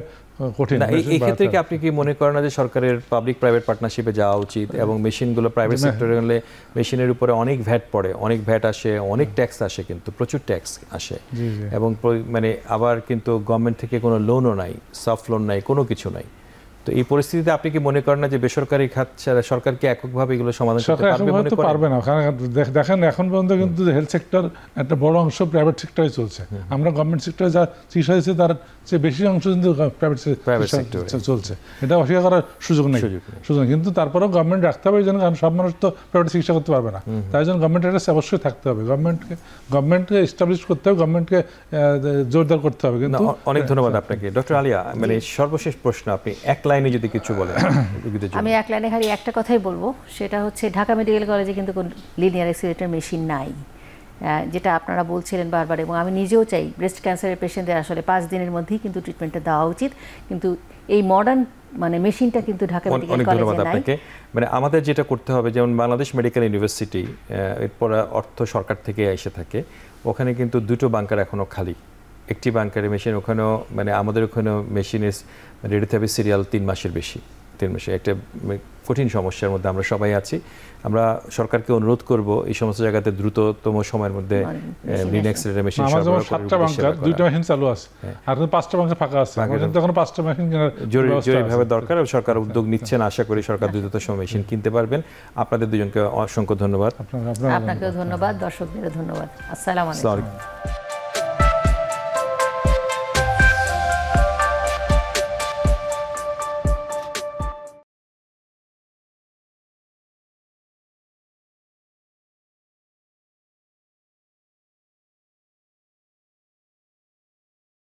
কঠিন।
এই ক্ষেত্রে কি আপনি কি মনে করেন না যে সরকারের পাবলিক প্রাইভেট পার্টনারশিপে যাওয়া উচিত এবং মেশিনগুলো প্রাইভেট সেক্টরে গেলে মেশিনের উপরে অনেক ভ্যাট পড়ে, অনেক ভ্যাট আসে, অনেক ট্যাক্স আসে, কিন্তু প্রচুর ট্যাক্স আসে, এবং মানে আবার কিন্তু গভর্নমেন্ট থেকে কোনো লোনও নাই, সফট লোন নাই, কোনো কিছু নাই। তো এই পরিস্থিতিতে আপনি কি মনে করেন না যে বেসরকারি খাত ছাড়া সরকারকে এককভাবে এগুলো সমাধান করতে
পারবে না? কারণ দেখেন এখন পর্যন্ত কিন্তু হেলথ সেক্টর একটা বড় অংশ প্রাইভেট সেক্টরে চলছে। আমরা গভর্নমেন্ট সেক্টরে যা চিকিৎসা হয়েছে তার চেয়ে বেশি অংশ কিন্তু প্রাইভেট সেক্টরে চলছে, এটা অস্বীকার করার সুযোগ নেই। কিন্তু তারপরেও গভর্নমেন্ট রাখতে হবে, কারণ সব মানুষ তো প্রাইভেট চিকিৎসা করতে পারবে না, তাই জন্য গভর্নমেন্টের একটা অবশ্যই থাকতে হবে। গভর্নমেন্টকে এস্টাবলিশ করতে হবে, গভর্নমেন্টকে জোরদার করতে হবে। কিন্তু
অনেক ধন্যবাদ আপনাকে। ডক্টর আলিয়া, মানে সর্বশেষ প্রশ্ন, আপনি এক লাইনে যদি কিছু বলেন।
আমি এক লাইনে খালি একটা কথাই বলবো, সেটা হচ্ছে ঢাকা মেডিকেল কলেজে কিন্তু কোনো লিনিয়ার অ্যাক্সিলারেটর মেশিন নাই, যেটা আপনারা বলছিলেন বারবার, এবং আমি নিজেও চাই ব্রেস্ট ক্যান্সারের পেশেন্টদের আসলে 5 দিনের মধ্যেই কিন্তু ট্রিটমেন্টটা দেওয়া উচিত, কিন্তু এই মডার্ন মানে মেশিনটা কিন্তু ঢাকা মেডিকেল কলেজে নাই।
মানে আমাদের যেটা করতে হবে, যেমন বাংলাদেশ মেডিকেল ইউনিভার্সিটি, এরপর অর্থ সরকার থেকে এসে থাকে, ওখানে কিন্তু 2টো বাংকার এখনো খালি, একটি বাংকারের মেশিন ওখানেও, মানে আমাদের ওখানেও মেশিনের রেডিওথেরাপি সিরিয়াল 3 মাসের বেশি, 3 মাসে। একটা কঠিন সমস্যার মধ্যে আমরা সবাই আছি। আমরা সরকারকে অনুরোধ করব এই সমস্ত জায়গাতে দ্রুততম সময়ের মধ্যে লিনাক্সের মেশিন সরবরাহ করে।
7টা বাংকার, 2টা মেশিন চালু আছে, আর 5টা বাংকার ফাঁকা আছে, কিন্তু এখন 5টা মেশিন
জরুরিভাবে দরকার, এবং সরকার উদ্যোগ নিচ্ছেন। আশা করি সরকার দ্রুততম সময়ে মেশিন কিনতে পারবেন। আপনাদের দুজনকে অসংখ্য ধন্যবাদ।
আপনাকেও ধন্যবাদ, দর্শকদের ধন্যবাদ। আসসালামু আলাইকুম।